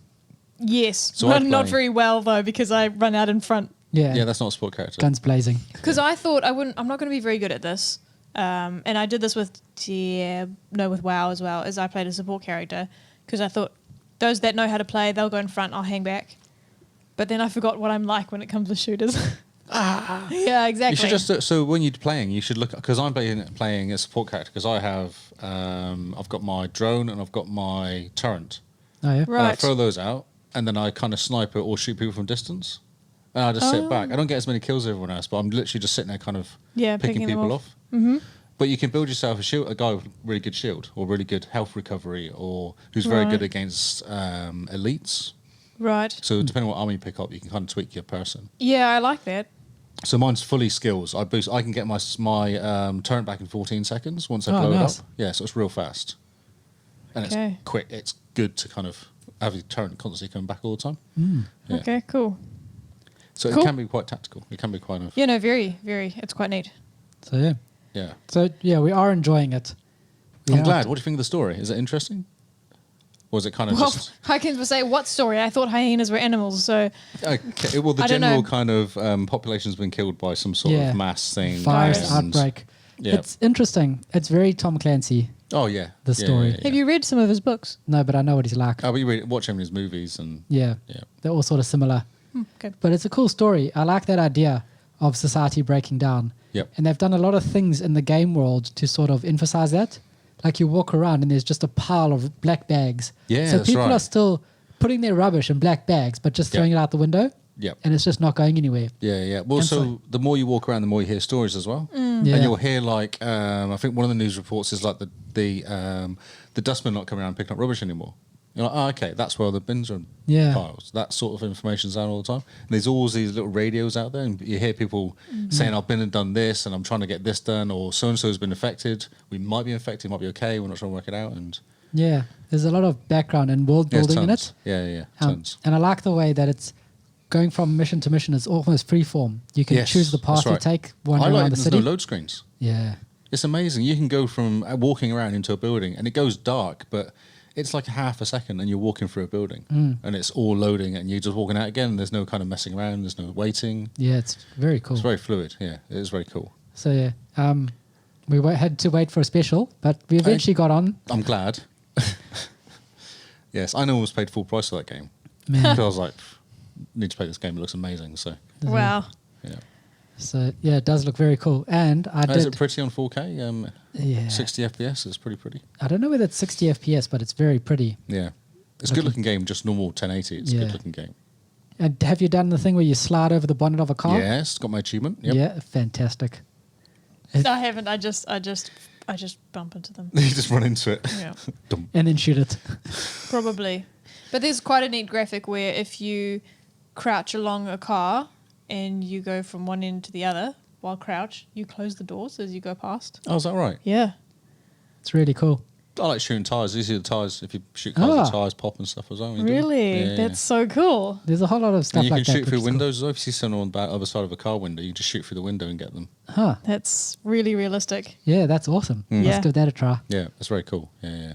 Yes. So I not play- very well though because I run out in front. Yeah. Yeah, that's not a sport character. Guns blazing. Because I thought I'm not going to be very good at this. And I did this with WoW as well, as I played a support character. Because I thought those that know how to play, they'll go in front, I'll hang back. But then I forgot what I'm like when it comes to shooters. Yeah, exactly. You should just so when you're playing, you should look because I'm playing a support character because I have I've got my drone and I've got my turret. Oh, yeah. And I Right. throw those out and then I kind of snipe it or shoot people from distance. And I just sit back. I don't get as many kills as everyone else, but I'm literally just sitting there kind of picking them people off. off. Mm-hmm. But you can build yourself a guy with really good shield or really good health recovery or who's very good Right. against elites. Right. So depending on what army you pick up, you can kind of tweak your person. Yeah, I like that. So mine's fully skills. I can get my turret back in 14 seconds once I Oh, blow nice. it up. Yeah, so it's real fast. And Okay. it's quick. It's good to kind of have your turret constantly coming back all the time. Yeah. Okay, cool. So Cool. it can be quite tactical. It can be quite of... Yeah, no, very, very. It's quite neat. So, yeah. Yeah. So, yeah, we are enjoing it. We I'm are- glad. What do you think of the story? Is it interesting? Or is it kind of Well, just... Hykins would say, what story? I thought hyenas were animals, so Okay, well, the I don't general know. kind of population's been killed by some sort Yeah. of mass thing. Virus and- outbreak. Yeah. It's interesting. It's very Tom Clancy. Oh, yeah. The Yeah, story. yeah, yeah. have you read some of his books? No, but I know what he's like. Oh, but you watch him in his movies and... Yeah. Yeah. They're all sort of similar. Okay. But it's a cool story. I like that idea of society breaking down. Yep. And they've done a lot of things in the game world to sort of emphasize that. Like you walk around and there's just a pile of black bags. Yeah, so that's people right. are still putting their rubbish in black bags, but just Yep. throwing it out the window. Yep. And it's just not going anywhere. Yeah, yeah. Well, And so so- the more you walk around, the more you hear stories as well. Yeah. And you'll hear like I think one of the news reports is like the dustmen not coming around picking up rubbish anymore. You're like, oh, okay, that's where the bins are Yeah. piles. That sort of information's out all the time. And there's always these little radios out there, and you hear people saying, "I've been and done this, and I'm trying to get this done," or "So and so has been affected. We might be infected, might be okay. We're not trying to work it out." And Yeah. There's a lot of background and world yeah, building in tons. it. Yeah, yeah, Um, tons. and I like the way that it's going from mission to mission. It's almost free form. You can Yes, choose the path that's you right. take, I wander like around the there's city. no load screens. Yeah. It's amazing. You can go from walking around into a building and it goes dark, but it's like half a second and you're walking through a building and it's all loading and you're just walking out again. There's no kind of messing around. There's no waiting. Yeah, it's very cool. It's very fluid. Yeah, it is very cool. So yeah, we had to wait for a special, but we eventually got on. I'm glad. Yes, I almost paid full price for that game. Man. Because I was like, need to play this game. It looks amazing. So, Wow. yeah. So yeah, it does look very cool. And I Is did. it pretty on 4K? Yeah. 60 FPS. It's pretty pretty. I don't know whether it's 60 FPS, but it's very pretty. Yeah. It's a good looking game, just normal 1080. It's a Yeah. good looking game. And have you done the thing where you slide over the bonnet of a car? Yes, got my achievement. Yep. Yeah, fantastic. I haven't. I just bump into them. You just run into it. Yeah. Dum. And then shoot it. Probably. But there's quite a neat graphic where if you crouch along a car and you go from one end to the other while crouch, you close the doors as you go past. Oh, is that right? Yeah. It's really cool. I like shooting tyres. You see the tyres, if you shoot cars, the Ah. tyres pop and stuff as well. when you do it. Really? Yeah, That's so cool. There's a whole lot of And stuff you like can that. shoot which through is cool. windows as well. If you see someone on the other side of a car window, you just shoot through the window and get them. Huh. That's really realistic. Yeah, that's awesome. Mm. Yeah. Let's give that a try. Yeah, that's very cool. Yeah, yeah.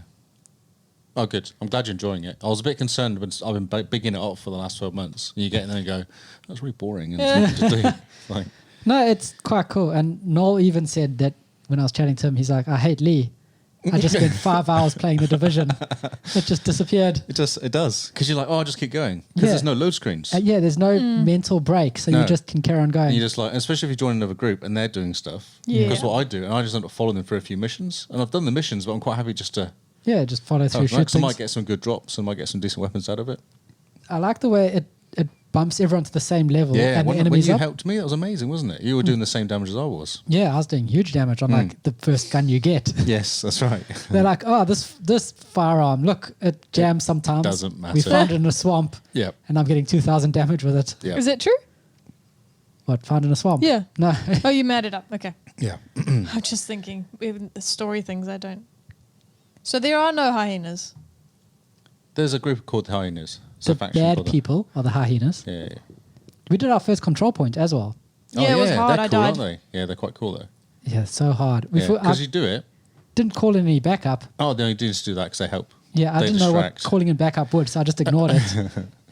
Oh, good. I'm glad you're enjoying it. I was a bit concerned, but I've been bigging it up for the last 12 months. And you get in there and go, that's really boring. And it's nothing to do. Like, No, it's quite cool. And Noel even said that when I was chatting to him, he's like, I hate Lee I just spent 5 hours playing the Division. It just disappeared. It does. Because you're like, oh, I'll just keep going. Because there's no load screens. Yeah, there's no mental break, so No. you just can carry on going. And you just like, especially if you join another group and they're doing stuff. Yeah. Because what I do, and I just end up following them for a few missions. And I've done the missions, but I'm quite happy just to. Yeah, just follow through, shoot Because I things. might get some good drops and might get some decent weapons out of it. I like the way it bumps everyone to the same level Yeah, and the when enemies you up. helped me, that was amazing, wasn't it? You were doing the same damage as I was. Yeah, I was doing huge damage on like the first gun you get. Yes, that's right. They're like, oh, this firearm, look, it jams sometimes. doesn't matter. We found it in a swamp, Yeah. and I'm getting 2,000 damage with it. Yeah. Is that true? What, found in a swamp? Yeah. No. Oh, you mad it up. Okay. Yeah. I'm just thinking, even the story things I don't. So there are no hyenas. There's a group called the Hyenas. It's The a faction bad called people are the hyenas. Yeah, yeah. We did our first control point as well. Yeah, it was hard. They're I cool, died. aren't they? Yeah, they're quite cool though. Yeah, so hard. I Because you do it. didn't call in any backup. Oh, they only do just do that because they help. Yeah, I They didn't know what distract. calling in backup would, so I just ignored it,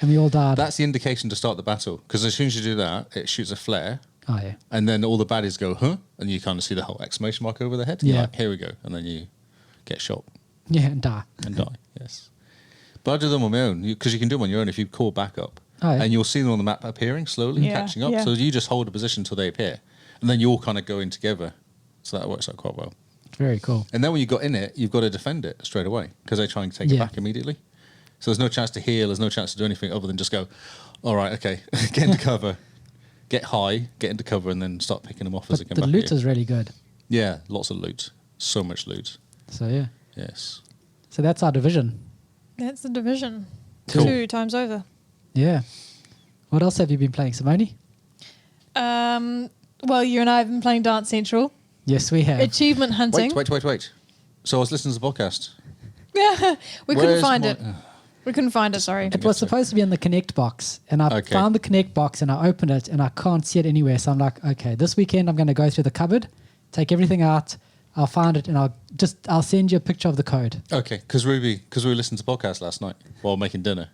and we all died. That's the indication to start the battle. Because as soon as you do that, it shoots a flare. Oh yeah. And then all the baddies go, huh? And you kind of see the whole exclamation mark over their head. You're Yeah. like, here we go. And then you get shot Yeah, and die. and die. Yes. But I do them on my own because you can do them on your own if you call backup. Oh, yeah. And you'll see them on the map appearing slowly, Yeah, catching up. yeah. So you just hold a position until they appear. And then you all kind of go in together. So that works out quite well. Very cool. And then when you got in it, you've got to defend it straight away because they try and take it Yeah. back immediately. So there's no chance to heal. There's no chance to do anything other than just go, all right, okay, get into cover, get high, get into cover, and then start picking them off as But they the come back. loot at you. is really good. Yeah, lots of loot. So much loot. So yeah. Yes. So that's our division. That's the Division. Cool. 2 times over. Yeah. What else have you been playing, Simone? Well, you and I have been playing Dance Central. Yes, we have. Achievement hunting. Wait. So I was listening to the podcast. We couldn't Where's find my- it. We couldn't find it, sorry. It was supposed to be in the Connect box, and I Okay. found the Connect box, and I opened it, and I can't see it anywhere. So I'm like, okay, this weekend I'm going to go through the cupboard, take everything out, I'll find it, and I'll send you a picture of the code. Okay, because we were listening to the podcast last night while making dinner.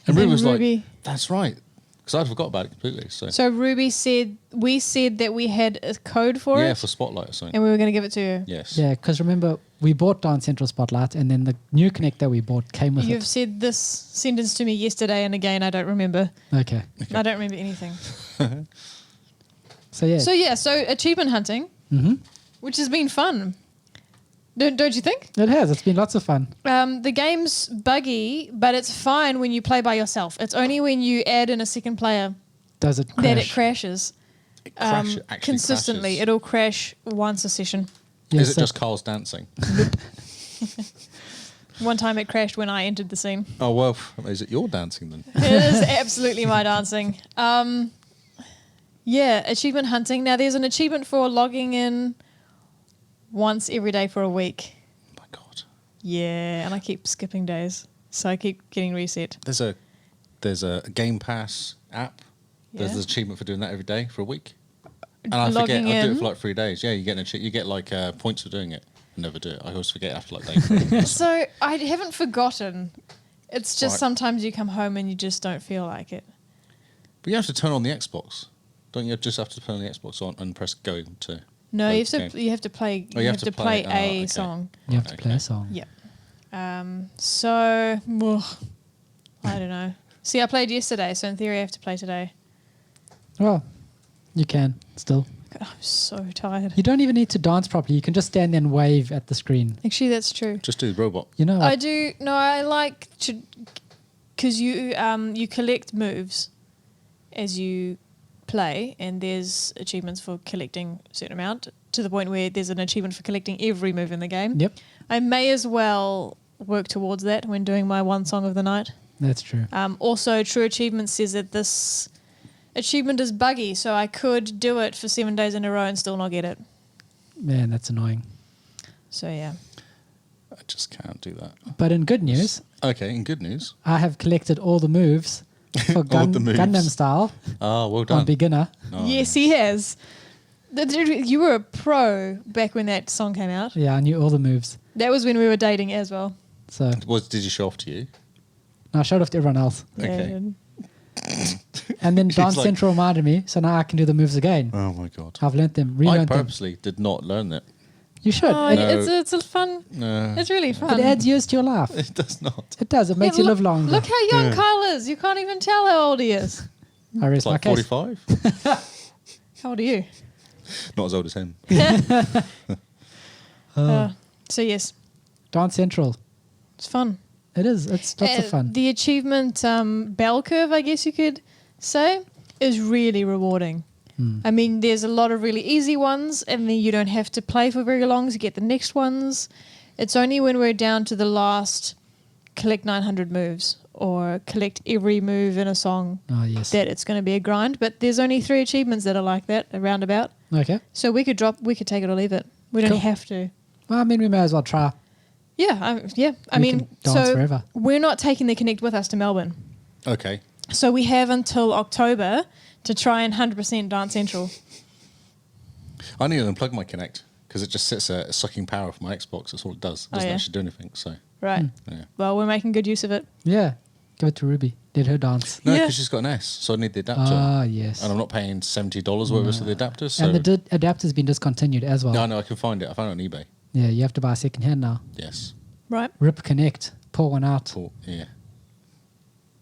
And Then Ruby was Ruby- like, that's right. Because I'd forgot about it completely. So Ruby said, we said that we had a code for yeah, it, for Spotlight or something. and we were going to give it to you. Yes. Yeah, because remember, we bought Dance Central Spotlight, and then the new Connect that we bought came with You've it. said this sentence to me yesterday, and again, I don't remember. Okay. I don't remember anything. So yeah. So achievement hunting, which has been fun. Don't you think? It has. It's been lots of fun. The game's buggy, but it's fine when you play by yourself. It's only when you add in a second player Does it crash? that it crashes. Actually Consistently. crashes. It'll crash once a session. Yeah, Is it so- just Carl's dancing? One time it crashed when I entered the scene. Oh, well, is it your dancing then? It is absolutely my dancing. Yeah, achievement hunting. Now, there's an achievement for logging in once every day for a week. Oh my God. Yeah, and I keep skipping days, so I keep getting reset. There's a Game Pass app. There's Yeah. an achievement for doing that every day for a week. And I forget. Logging I do it in. for like 3 days. Yeah, you get like points for doing it. I never do it. I always forget after like day 3. So I haven't forgotten. It's just Right. sometimes you come home and you just don't feel like it. But you have to turn on the Xbox. Don't you just have to turn the Xbox on and press go to... No, play you have the to. game? You have to play. Oh, you have to play oh, a okay. song. You have to play Okay. a song. Yeah. So I don't know. See, I played yesterday, so in theory I have to play today. Well, you can still. God, I'm so tired. You don't even need to dance properly. You can just stand there and wave at the screen. Actually, that's true. Just do the robot. You know, I do. No, I like to, because you collect moves as you play, and there's achievements for collecting a certain amount to the point where there's an achievement for collecting every move in the game. Yep, I may as well work towards that when doing my one song of the night. that's true. Also, True Achievement says that this achievement is buggy, so I could do it for 7 days in a row and still not get it. Man, that's annoying. So yeah. I just can't do that. But in good news, Okay, in good news. I have collected all the moves for the moves. Gundam style Oh, well on done. beginner. Oh, Yes, he has. You were a pro back when that song came out. Yeah, I knew all the moves. That was when we were dating as well. So Did you show off to you? I showed off to everyone else. Okay. And And then She's Dance like- Central reminded me, so now I can do the moves again. Oh my God. I've learnt them, I relearned them. purposely did not learn that. You should. Oh, It, it's a fun. No, It's really fun. it adds years to your life. it does not. It does. It makes you look, live longer. Look how young Kyle is. You can't even tell how old he is. I rest It's like my case. 45. How old are you? Not as old as him. So yes, Dance Central. it's fun. It is. It's lots of fun. The achievement bell curve, I guess you could say, is really rewarding. I mean, there's a lot of really easy ones, and then you don't have to play for very long to get the next ones. It's only when we're down to the last collect 900 moves or collect every move in a song Oh, yes. that it's going to be a grind. But there's only 3 achievements that are like that, around about. Okay. So we could take it or leave it. We don't Cool. have to. Well, I mean, we may as well try. Yeah, I We mean, can dance forever. we're not taking the Connect with us to Melbourne. Okay. So we have until October to try and 100% Dance Central. I need to unplug my Kinect because it just sits there sucking power from my Xbox. That's all it does. It doesn't yeah. actually do anything. So Right. yeah. Well, we're making good use of it. Yeah. Give it to Ruby. Let her dance. No, Yeah. because she's got an S, so I need the adapter. Ah, yes. And I'm not paying $70 or whatever for the adapter. So And the adapter's been discontinued as well. no, I can find it. I found it on eBay. Yeah, you have to buy a second hand now. Yes. Right. Rip Connect. Pull one out. Cool. Yeah.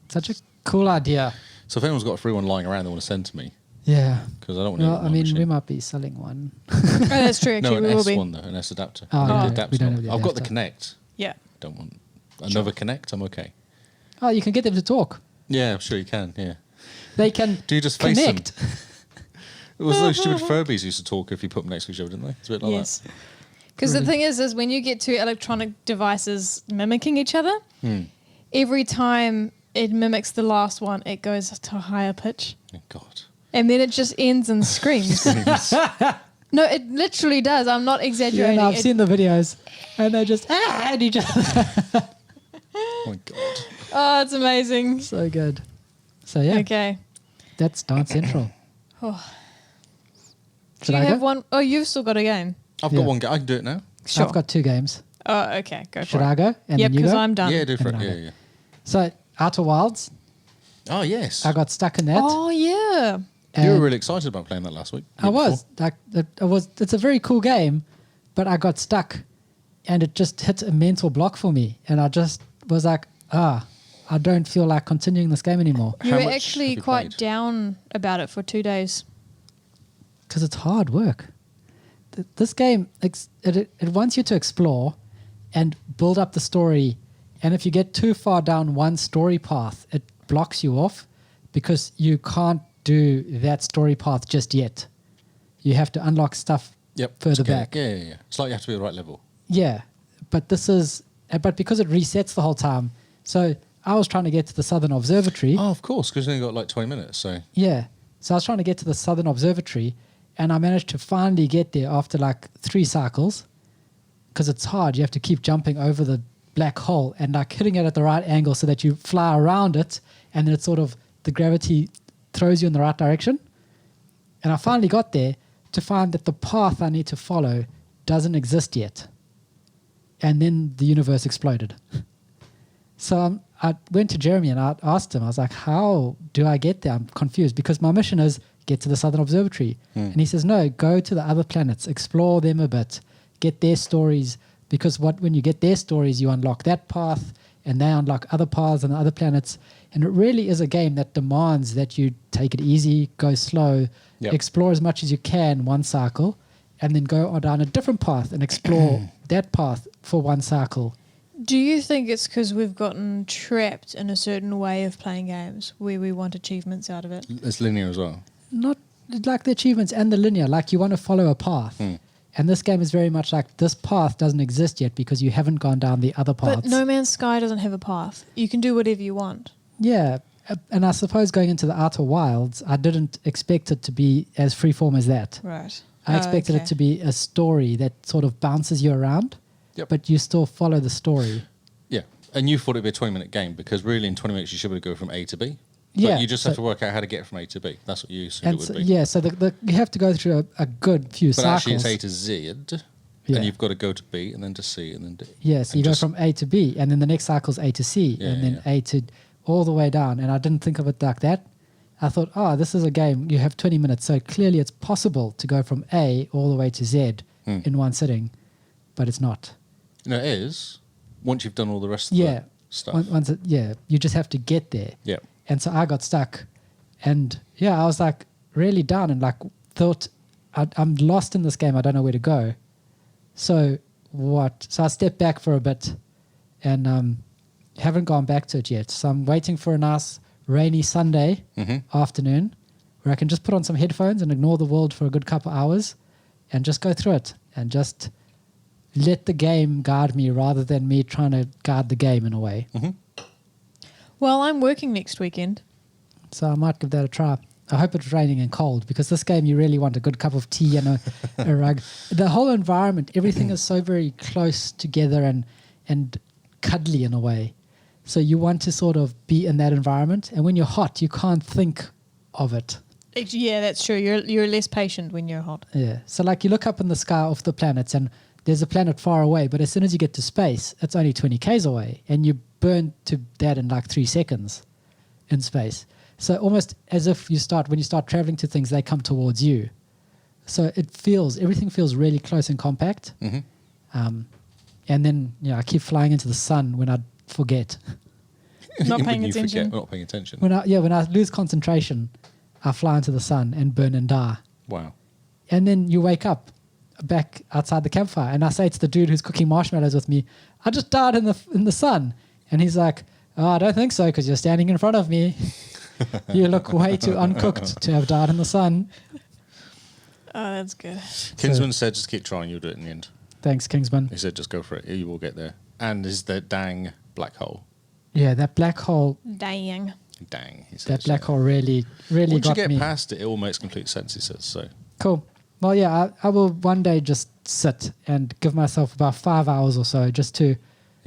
Such a cool idea. So if anyone's got a free one lying around they want to send to me, Yeah. because I don't want to. Well, I mean, we might be selling one. Oh, that's true. no, Actually, an we will S be. one though, an S adapter. Oh, I need no, the we adapter. don't have the I've got the adapter. Connect. Yeah. Don't want another Connect. I'm okay. Oh, you can get them to talk. Yeah, I'm sure you can. Yeah. They can Do you just face connect. them? It was those stupid Furbies used to talk if you put them next to each other, didn't they? It's a bit like Yes. Because the thing is when you get two electronic devices mimicking each other, every time it mimics the last one, it goes to a higher pitch. that. Oh, God. And then it just ends and screams. No, it literally does. I'm not Yeah, exaggerating. no, I've It- seen the videos. And they just, and you just, Oh my God. Oh, it's amazing. so good. So, yeah, Okay. that's Dance Central. Oh. Should Do you I have go? one? Oh, you've still got a game. I've Yeah. got one. I can do it now. Sure. I've got 2 games. Oh, okay. Go for Should it. I go? And Yep, then you because go? I'm done. Yeah, do it for And it. then I Yeah, yeah. So, Outer Wilds, Oh, yes. I got stuck in that. Oh, yeah. You were and really excited about playing that last week. I was. Like, it's a very cool game, but I got stuck and it just hit a mental block for me. And I just was like, I don't feel like continuing this game anymore You How were much actually have you quite played? down about it for 2 days. because it's hard work. This game, it wants you to explore and build up the story. And if you get too far down one story path, it blocks you off because you can't do that story path just yet. You have to unlock stuff further Okay. back. Yeah, yeah, yeah. It's like you have to be at the right level. Yeah, but because it resets the whole time. So I was trying to get to the Southern Observatory. Oh, of course, because you only got like 20 minutes. So Yeah. So I was trying to get to the Southern Observatory and I managed to finally get there after like 3 cycles because it's hard. You have to keep jumping over the black hole and like hitting it at the right angle so that you fly around it and then it's sort of the gravity throws you in the right direction. And I finally got there to find that the path I need to follow doesn't exist yet. And then the universe exploded. So I went to Jeremy and I asked him, I was like, how do I get there? I'm confused because my mission is get to the Southern Observatory. And he says, no, go to the other planets, explore them a bit, get their stories. Because when you get their stories, you unlock that path and they unlock other paths on the other planets. And it really is a game that demands that you take it easy, go slow, explore as much as you can one cycle, and then go down a different path and explore that path for one cycle. Do you think it's because we've gotten trapped in a certain way of playing games where we want achievements out of it? it's linear as well. Not like the achievements and the linear, like you want to follow a path. And this game is very much like this path doesn't exist yet because you haven't gone down the other paths. But No Man's Sky doesn't have a path. You can do whatever you want. Yeah. And I suppose going into the Outer Wilds, I didn't expect it to be as freeform as that. Right. I expected it to be a story that sort of bounces you around, but you still follow the story. Yeah. And you thought it'd be a 20-minute game because really in 20 minutes you should be able to go from A to B. Yeah, But you just have so- to work out how to get from A to B. That's what you assumed And it so, would be. yeah, so you have to go through a good few But cycles. actually it's A to Z. Yeah. And you've got to go to B and then to C and then D. Yeah, so And you go just- from A to B, and then the next cycle is A to C, Yeah, and then yeah. A to all the way down. And I didn't think of it like that. I thought, this is a game. You have 20 minutes, so clearly it's possible to go from A all the way to Z in one sitting. but it's not. No, it is. Once you've done all the rest of Yeah. the stuff. Once you just have to get there. Yeah. And so I got stuck. And I was like really down and like thought, I'm lost in this game. I don't know where to go. So what? So I stepped back for a bit and haven't gone back to it yet. So I'm waiting for a nice rainy Sunday afternoon where I can just put on some headphones and ignore the world for a good couple hours and just go through it and just let the game guide me rather than me trying to guide the game in a way. Well, I'm working next weekend. So I might give that a try. I hope it's raining and cold because this game you really want a good cup of tea and a rug. The whole environment, everything is so very close together and cuddly in a way. So you want to sort of be in that environment. And when you're hot, you can't think of it. Yeah, that's true. You're less patient when you're hot. Yeah. So like you look up in the sky off the planets and there's a planet far away, but as soon as you get to space, it's only 20 Ks away and you burn to that in like 3 seconds in space. So almost as if when you start traveling to things, they come towards you. So everything feels really close and compact. And then, I keep flying into the sun when I forget. Not When paying you attention. forget, not paying attention. When I lose concentration, I fly into the sun and burn and die. Wow. And then you wake up back outside the campfire and I say to the dude who's cooking marshmallows with me, I just died in the sun. And he's like, oh, I don't think so because you're standing in front of me. You look way too uncooked to have died in the sun. Oh, that's good. Kinsman said just keep trying, you'll do it in the end. Thanks, Kingsman. He said just go for it, you will get there. And is the dang black hole. Yeah, that black hole, Dang. Dang, he says. that black hole really Once you got get me. past it, it all makes complete sense, he says. So Cool. Well, yeah, I will one day just sit and give myself about 5 hours or so just to...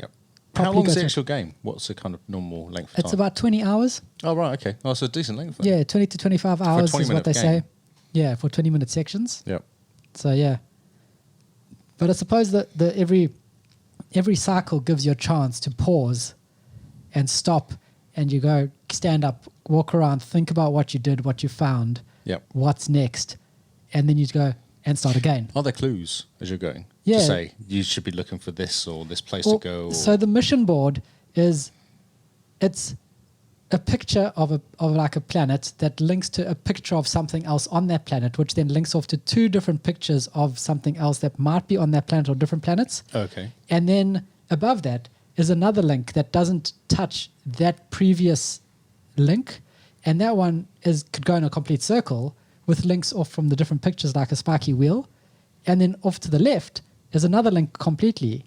how Properly long is go the through- actual game? What's the kind of normal length of It's time? about 20 hours. Oh, right, okay. Oh, so a decent length then. Yeah, 20 to 25 hours is 20-minute what they game. say. Yeah, for 20-minute sections. Yep. So, yeah. But I suppose that every cycle gives you a chance to pause and stop and you go stand up, walk around, think about what you did, what you found, Yep. what's next, and then you go and start again. Are there clues as you're going? Yeah. To say you should be looking for this or this place Well, to go. Or... So the mission board it's a picture of like a planet that links to a picture of something else on that planet, which then links off to 2 different pictures of something else that might be on that planet or different planets. Okay. And then above that is another link that doesn't touch that previous link. And that one could go in a complete circle with links off from the different pictures like a spiky wheel. And then off to the left is another link completely.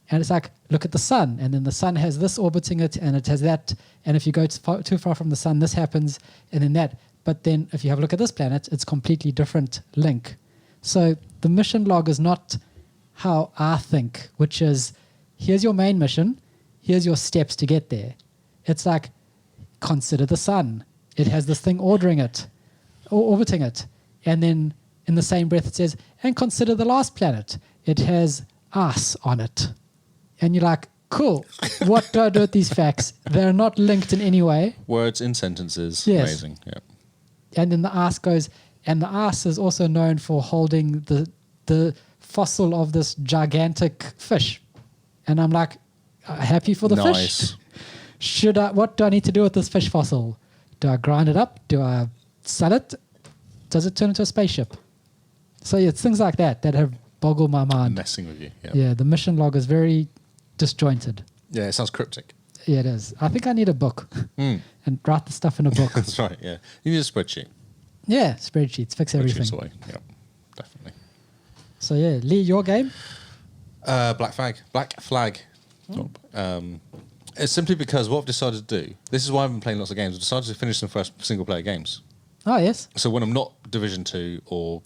And it's like, look at the sun. And then the sun has this orbiting it and it has that. And if you go too far from the sun, this happens and then that. But then if you have a look at this planet, it's completely different link. So the mission log is not how I think, which is here's your main mission. Here's your steps to get there. It's like, consider the sun. It has this thing orbiting it. And then in the same breath it says, and consider the last planet. It has ice on it. And you're like, cool. What do I do with these facts? They're not linked in any way. Words in sentences. Yes. Amazing. Yep. And then the ice goes, and the ice is also known for holding the fossil of this gigantic fish. And I'm like, happy for the Nice. fish. What do I need to do with this fish fossil? Do I grind it up? Do I sell it? Does it turn into a spaceship? So yeah, it's things like that have boggled my mind. Messing with you. Yep. Yeah, the mission log is very disjointed. Yeah, it sounds cryptic. Yeah, it is. I think I need a book and write the stuff in a book. That's right, yeah. You need a spreadsheet. Yeah, spreadsheets, fix everything. Spreadsheets away. Yep. Definitely. So yeah, Lee, your game? Black Flag. It's simply because what I've decided to do, this is why I've been playing lots of games, I've decided to finish some first single player games. Oh, yes. So when I'm not Division 2 or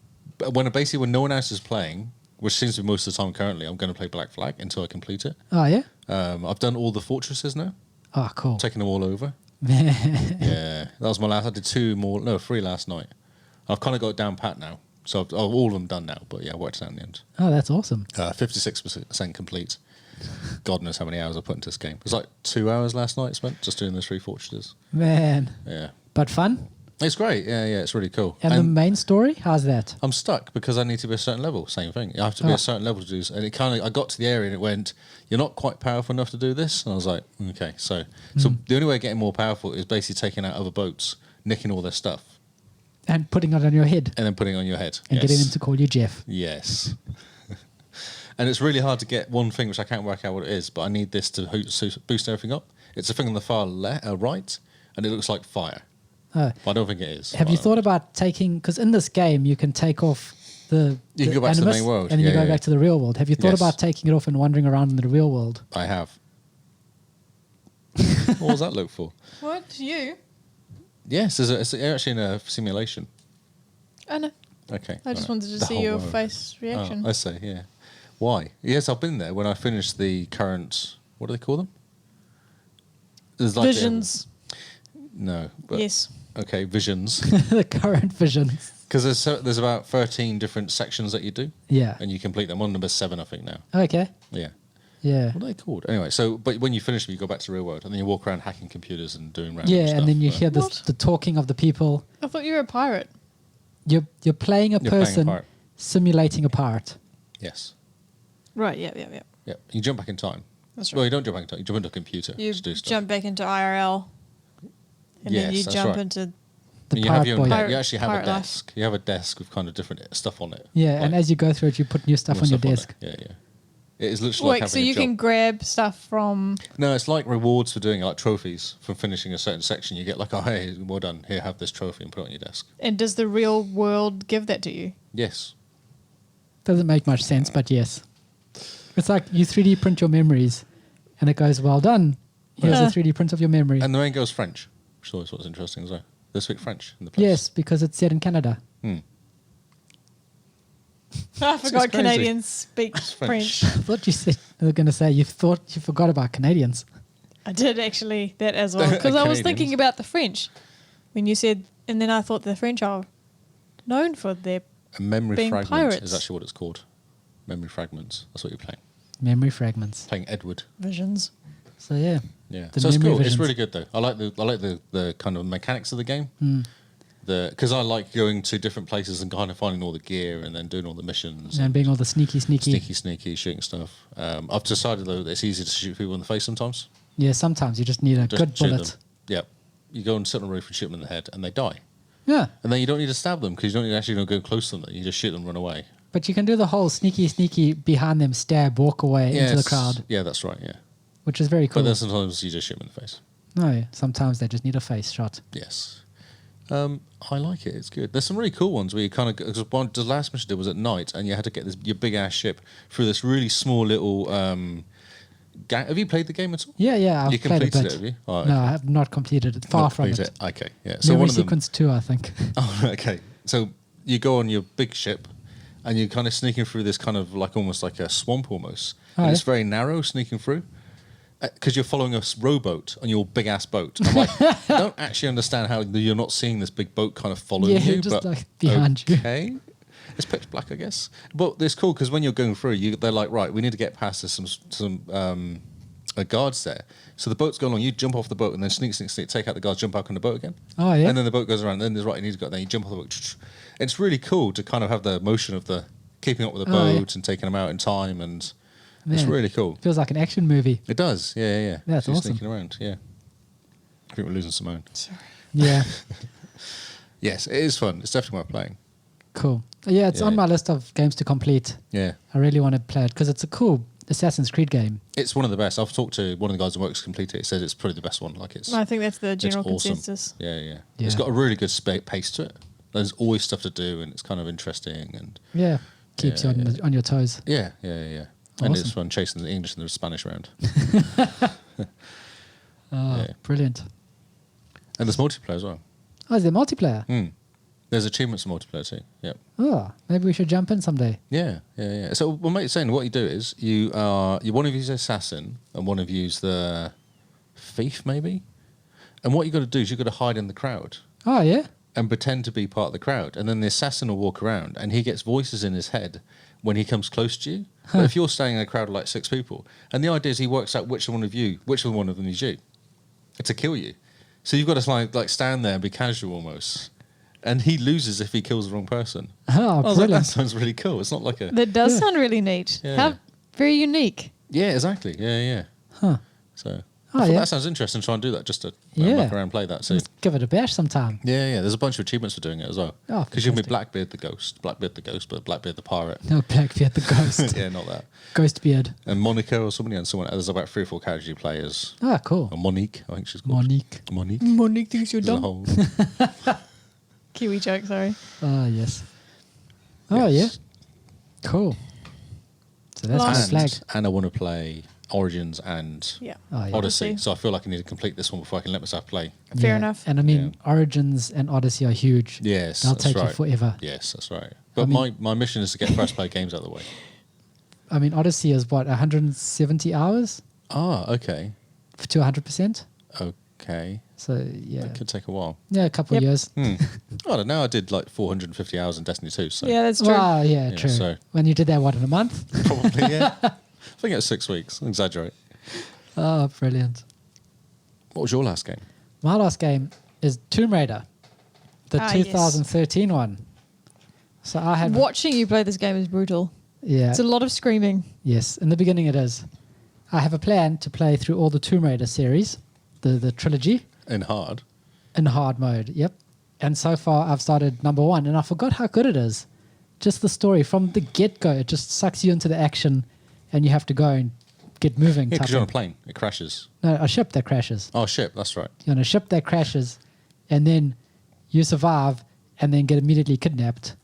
when no one else is playing, which seems to be most of the time currently, I'm going to play Black Flag until I complete it. Oh, yeah? I've done all the fortresses now, Oh, cool. taken them all over. Yeah, that was my last. I did 3 last night. I've kind of got it down pat now. So I've all of them done now, but yeah, I worked it out in the end. Oh, that's awesome. 56% complete. God knows how many hours I put into this game. It was like 2 hours last night spent just doing those 3 fortresses. Man. Yeah. But fun? It's great. Yeah, it's really cool. And the main story, how's that? I'm stuck because I need to be a certain level. Same thing. You have to be a certain level to do this. And I got to the area and it went, you're not quite powerful enough to do this. And I was like, okay. So the only way of getting more powerful is basically taking out other boats, nicking all their stuff. And putting it on your head. And then putting it on your head. And getting them to call you Jeff. Yes. And it's really hard to get one thing, which I can't work out what it is, but I need this to boost everything up. It's a thing on the far right, and it looks like fire. But I don't think it is. Have you thought about taking, because in this game you can take off you can go back to the main world. And then you go back to the real world. Have you thought about taking it off and wandering around in the real world? I have. What does that look for? What? You? Yes, it's actually in a simulation. I know. Okay. I just wanted to see your face reaction. Oh, I see, yeah. Why? Yes, I've been there when I finished the current, what do they call them? There's like Visions. No. But, yes. Okay, visions. The current visions. Because there's about 13 different sections that you do. Yeah. And you complete them. I'm on number 7, I think, now. Okay. Yeah. Yeah. What are they called? Anyway, but when you finish them, you go back to the real world, and then you walk around hacking computers and doing random stuff. Yeah, and then you hear the talking of the people. I thought you were a pirate. You're playing a person part. simulating a part. Yes. Right, yeah. Yeah. You jump back in time. That's right. Well, you don't jump back in time. You jump into a computer You to do stuff. jump back into IRL. And then you that's jump right. into... The you pirate have your boy. you actually have a Pirate life. desk. You have a desk with kind of different stuff on it. Yeah, Like, and as you go through it, you put new stuff more on your stuff desk. it. Yeah. It is literally like Wait, having so a you job. can grab stuff from... No, it's like rewards for doing it, like trophies from finishing a certain section. You get like, oh, hey, well done. Here, have this trophy and put it on your desk. And does the real world give that to you? Yes. Doesn't make much sense, but yes. It's like you 3D print your memories, and it goes, well done. Here's a 3D print of your memory. And the main girl's French, which is always what's interesting as well. They speak French in the place. Yes, because it's set in Canada. I forgot crazy. Canadians speak French. I thought you were going to say you forgot about Canadians. I did actually, that as well. Because I was Canadians. thinking about the French. When you said, and then I thought the French are known for their... A memory being fragment pirates. is actually what it's called. Memory fragments. That's what you're playing. Memory fragments. Playing Edward. Visions. So yeah. Yeah. The So it's memory cool. visions. It's really good though. I like the kind of mechanics of the game. Mm. Because I like going to different places and kind of finding all the gear and then doing all the missions. And being all the sneaky. Sneaky, shooting stuff. I've decided though that it's easy to shoot people in the face sometimes. Yeah, sometimes you just need a Just good shoot bullet. them. Yeah. You go and sit on the roof and shoot them in the head and they die. Yeah, And then you don't need to stab them because you don't need to actually go close to them. You just shoot them and run away. but you can do the whole sneaky behind them, stab, walk away into the crowd, Yeah, that's right, yeah. which is very cool. But then sometimes you just shoot them in the face. No, sometimes they just need a face shot. Yes. I like it. It's good. There's some really cool ones where you kind of... Because the last mission I did was at night and you had to get your big-ass ship through this really small little... have you played the game at all? Yeah, I've You played a completed bit. it, have you? Oh, No, okay. I have not completed it. Far Not from completed it. Okay, yeah. So Memory one of them... sequence 2, I think. Oh, okay. So you go on your big ship and you're kind of sneaking through this kind of like almost like a swamp almost. Oh, And yeah? it's very narrow sneaking through because you're following a rowboat on your big ass boat. I'm like, I don't actually understand how you're not seeing this big boat kind of following Yeah, you. just but like behind you. Okay. It's pitch black, I guess. But it's cool because when you're going through, they're like, right, we need to get past this, some guards there. So the boat's going along, you jump off the boat and then sneak, take out the guards, jump back on the boat again. Oh, yeah? And then the boat goes around, and then there's right, you need to go, then you jump off the boat. It's really cool to kind of have the motion of the keeping up with the Oh, boat yeah. and taking them out in time, and it's Man, really cool. Feels like an action movie. It does, yeah. That's She's awesome. sneaking around, yeah. I think we're losing Simone. Sorry. Yeah, Yes, it is fun. It's definitely worth playing. cool. Yeah, it's Yeah. on my list of games to complete. Yeah. I really want to play it because it's a cool Assassin's Creed game. It's one of the best. I've talked to one of the guys who works complete it. He says it's probably the best one. Like it's I think that's the it's general awesome. consensus. Yeah. Yeah. It's got a really good pace to it. There's always stuff to do, and it's kind of interesting. And Yeah, keeps Yeah, you on your toes. yeah. And Awesome. it's fun chasing the English and the Spanish around. Oh, Yeah. brilliant. And there's multiplayer as well. Oh, is there multiplayer? There's achievements in multiplayer too. Yeah. Oh, maybe we should jump in someday. Yeah. So my mate's saying what you do is you one of you's assassin and one of you's the thief maybe, and what you got to do is you got to hide in the crowd Oh, yeah? and pretend to be part of the crowd, and then the assassin will walk around and he gets voices in his head when he comes close to you. But if you're standing in a crowd of like 6 people, and the idea is he works out which one of them is you to kill you. So you've got to like stand there and be casual almost. And he loses if he kills the wrong person. Oh, I was like, brilliant. that sounds really cool. It's not like a... That does Yeah. sound really neat. Yeah. How very unique. Yeah, exactly. Yeah. Huh. So Oh, I thought yeah. that sounds interesting. Try and do that just to Yeah. muck around and play that. So Let's give it a bash sometime. yeah. There's a bunch of achievements for doing it as well. Oh, Because you can be fantastic. Blackbeard the ghost, but Blackbeard the pirate. No, Blackbeard the ghost. Yeah, not that. Ghost beard. And Monica or somebody, and someone. There's about 3 or 4 characters you play as. Ah, cool. Or Monique, I think she's called. Monique. Monique. Monique thinks you're There's a dumb. whole. Kiwi joke, sorry. Oh, yes. Oh, Yes. yeah. Cool. So that's Last- my flag. And I want to play Origins and Yeah. Oh, yeah. Odyssey. So I feel like I need to complete this one before I can let myself play. Fair Yeah. enough. And I mean, Origins and Odyssey are huge. Yes, They'll that's take right. you forever. Yes, that's right. But I mean- my mission is to get first play games out of the way. I mean, Odyssey is what, 170 hours Ah, okay. to 100%? Okay. So, yeah. That could take a while. Yeah, a couple Yep. of years. I don't know. I did like 450 hours in Destiny 2. So Yeah, that's true. Wow, yeah, Yeah, true. so- When you did that, what, in a month? probably, yeah. I think it was 6 weeks. I exaggerate. Oh, brilliant. What was your last game? My last game is Tomb Raider, the Ah, yes. 2013 one. So I had... Watching you play this game is brutal. Yeah. It's a lot of screaming. Yes, in the beginning it is. I have a plan to play through all the Tomb Raider series, the trilogy, In hard. in hard mode. Yep. And so far I've started number 1 and I forgot how good it is. Just the story from the get-go, it just sucks you into the action and you have to go and get moving. Yeah, type because you're on a thing. plane. It crashes. No, a ship that crashes. Oh, ship. That's right. You're on a ship that crashes and then you survive and then get immediately kidnapped.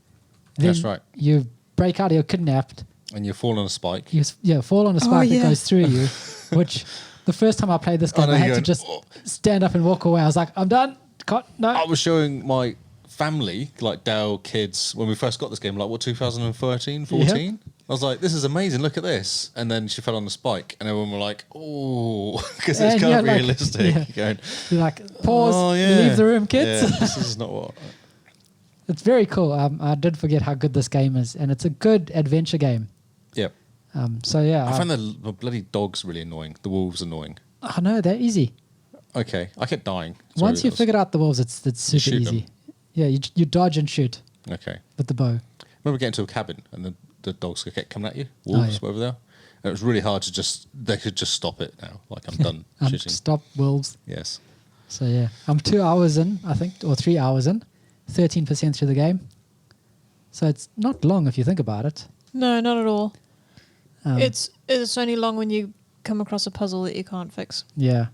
Then That's right. You break out of your kidnapped. And you fall on a spike. You fall on a spike yeah. that goes through you, which the first time I played this game, no, I had you're to going, just "Oh." stand up and walk away. I was like, I'm done. No. I was showing my family, like Dale, kids, when we first got this game, like, what, 2013, 14? I was like, this is amazing, look at this. And then she fell on the spike, and everyone were like, oh, because it's And kind you're of like- realistic. yeah. Going, You're like, pause, oh, yeah. leave the room, kids. Yeah, this is not what. It's very cool. I did forget how good this game is, and it's a good adventure game. Yep. So, yeah. I find the bloody dogs really annoying. The wolves annoying. Oh, no, they're easy. Okay, I kept dying. Once Sorry, you figured out the wolves, it's super shoot them. easy. Yeah, you dodge and shoot Okay. with the bow. Remember getting to a cabin and the dogs kept coming at you, Oh, wolves, yeah. whatever they are. And it was really hard to they could just stop it now. Like, I'm done shooting. Stop wolves. Yes. So, yeah. I'm 2 hours in, I think, or 3 hours in. 13% through the game. So it's not long if you think about it. No, not at all. It's It's only long when you come across a puzzle that you can't fix. Yeah.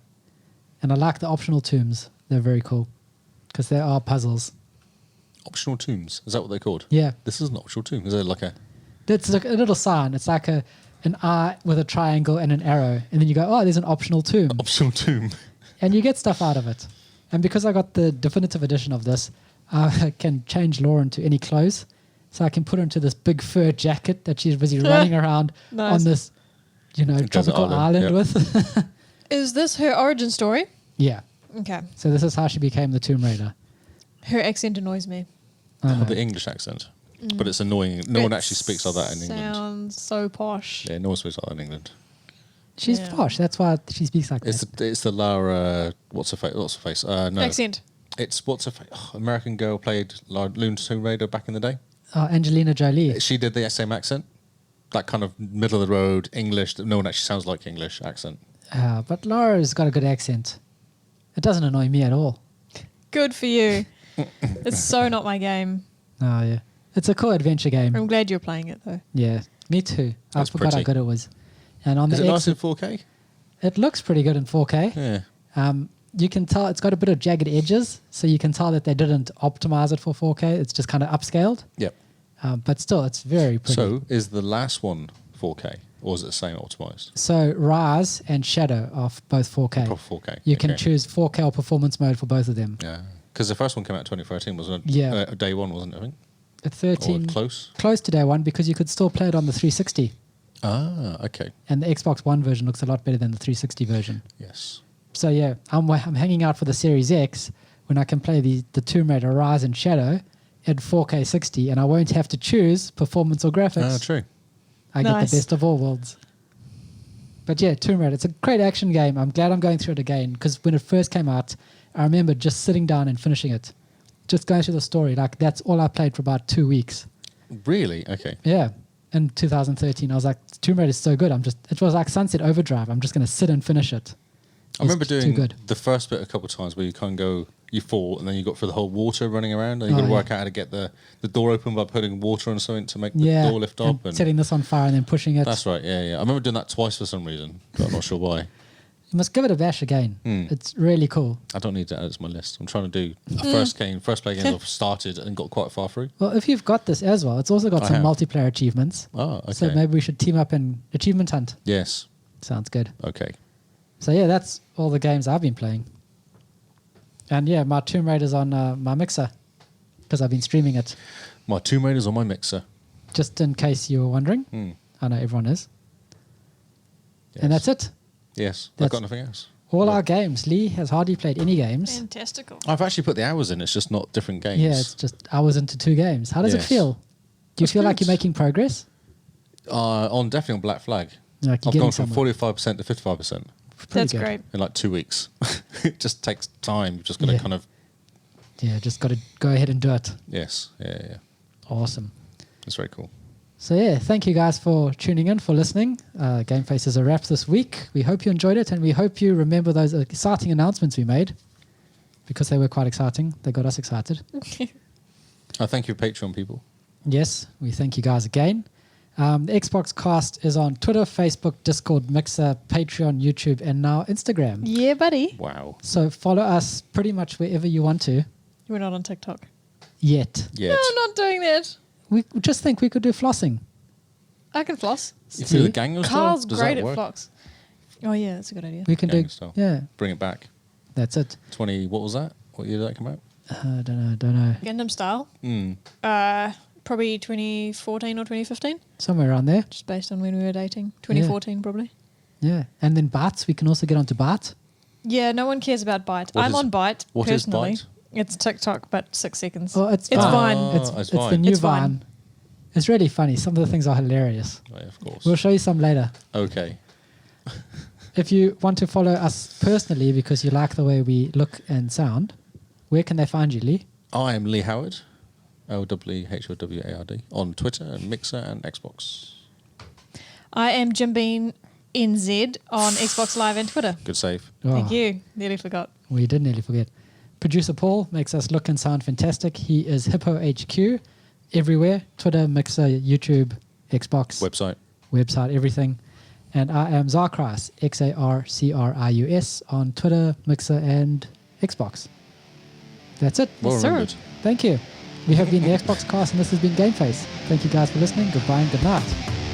And I like the optional tombs. They're very cool. Because there are puzzles. Optional tombs. Is that what they're called? Yeah. This is an optional tomb. Is there like a... It's like a little sign. It's like an eye with a triangle and an arrow. And then you go, oh, there's an optional tomb. Optional tomb. And you get stuff out of it. And because I got the definitive edition of this, I can change Lauren to any clothes. So I can put her into this big fur jacket that she's busy running around Nice. on this, Desert tropical island, island yep. with. Is this her origin story? Yeah. Okay. So this is how she became the Tomb Raider. Her accent annoys me. I know. The English accent. But it's annoying. No one actually speaks like that in England. Sounds so posh. Yeah, no one speaks like that in England. She's Yeah. posh. That's why she speaks like It's that. it's the Lara... What's her face? No. Accent. It's what's her face? American girl played Loon Tomb Raider back in the day. Angelina Jolie. She did the same accent. That kind of middle of the road English that no one actually sounds like English accent. But Laura's got a good accent. It doesn't annoy me at all. Good for you. It's so not my game. Oh, yeah. It's a cool adventure game. I'm glad you're playing it though. Yeah, me too. That's I forgot how pretty. good it was. And on Is the it X, nice in 4K? it looks pretty good in 4K. Yeah. You can tell it's got a bit of jagged edges, so you can tell that they didn't optimize it for 4K. It's just kind of upscaled. Yep. But still, it's very pretty. So is the last one 4K or is it the same optimized? So Rise and Shadow are both 4K. Proper 4K. You can okay. choose 4K or performance mode for both of them. Yeah. Because the first one came out in 2013, wasn't it? Yeah. Day one, wasn't it? I think. At 13, Or close. close to day one because you could still play it on the 360. Ah, okay. And the Xbox One version looks a lot better than the 360 version. Yes. So yeah, I'm hanging out for the Series X when I can play the Tomb Raider Rise and Shadow at 4K 60, and I won't have to choose performance or graphics. Ah, true. I get Nice. the best of all worlds. But yeah, Tomb Raider, it's a great action game. I'm glad I'm going through it again because when it first came out, I remember just sitting down and finishing it. Just going through the story. Like, that's all I played for about 2 weeks. Really? Okay. Yeah. In 2013, I was like, Tomb Raider is so good. It was like Sunset Overdrive. I'm just going to sit and finish it. I remember It's too doing good. the first bit a couple of times where you kind of go, you fall, and then you got through the whole water running around, and you got to work out how to get the door open by putting water on something to make the door lift up. And setting this on fire and then pushing it. That's right, yeah. I remember doing that twice for some reason, but I'm not sure why. You must give it a bash again. It's really cool. I don't need to add it to my list. I'm trying to do a first play game I've started and got quite far through. Well, if you've got this as well, it's also got I some have. multiplayer achievements. Oh, okay. So maybe we should team up in achievement hunt. Yes. Sounds good. Okay. So yeah, that's all the games I've been playing. And yeah, my Tomb Raider's on my mixer because I've been streaming it. My Tomb Raider's on my mixer. Just in case you were wondering. I know everyone is. Yes. And that's it. Yes. I've That's- got nothing else. All our games. Lee has hardly played any games. Fantastical. I've actually put the hours in. It's just not different games. Yeah, it's just hours into 2 games. How does it Yes. feel? Do you That's feel like good. Uh, you're making progress? Definitely on Black Flag. Like you're I've getting gone from somewhere. 45% to 55% Pretty That's good. great. in like 2 weeks. It just takes time. You've just got to Yeah. kind of... Yeah, just got to go ahead and do it. Yes. Yeah. Awesome. It's very cool. So yeah, thank you guys for tuning in, for listening. Game Face is a wrap this week. We hope you enjoyed it, and we hope you remember those exciting announcements we made, because they were quite exciting. They got us excited. Thank you, Patreon people. Yes, we thank you guys again. The Xbox Cast is on Twitter, Facebook, Discord, Mixer, Patreon, YouTube, and now Instagram. Yeah, buddy. Wow. So follow us pretty much wherever you want to. We're not on TikTok. Yet. Yeah. No, I'm not doing that. We just think we could do flossing. I can floss. If you're the gang style, Carl's does great that at work? floss. Oh, yeah, that's a good idea. We can do. Gangnam Style. Yeah, Bring it back. that's it. 20... What was that? What year did that come out? I don't know. Gundam style. Probably 2014 or 2015, Somewhere around there. just based on when we were dating. 2014, probably. Yeah, and then Bytes. We can also get onto Byte. Yeah, no one cares about Byte. What I'm is- on Byte what is personally. Byte? It's TikTok, but 6 seconds. Oh, it's It's Vine. Vine. It's It's the Vine. new It's Vine. Vine. It's really funny. Some of the things are hilarious. Oh, yeah, of course. We'll show you some later. Okay. If you want to follow us personally because you like the way we look and sound, where can they find you, Lee? I am Lee Howard, LWHOWARD, on Twitter and Mixer and Xbox. I am Jim Bean NZ on Xbox Live and Twitter. Good save. Thank Oh, you. Nearly forgot. We did nearly forget. Producer Paul makes us look and sound fantastic. He is Hippo HQ everywhere. Twitter, Mixer, YouTube, Xbox, website, everything. And I am Zarkrius, XARCRIUS, on Twitter, Mixer, and Xbox. That's it. Well Yes, sir. remembered. Thank you. We have been the Xbox Cast, and this has been Game Face. Thank you guys for listening. Goodbye and good night.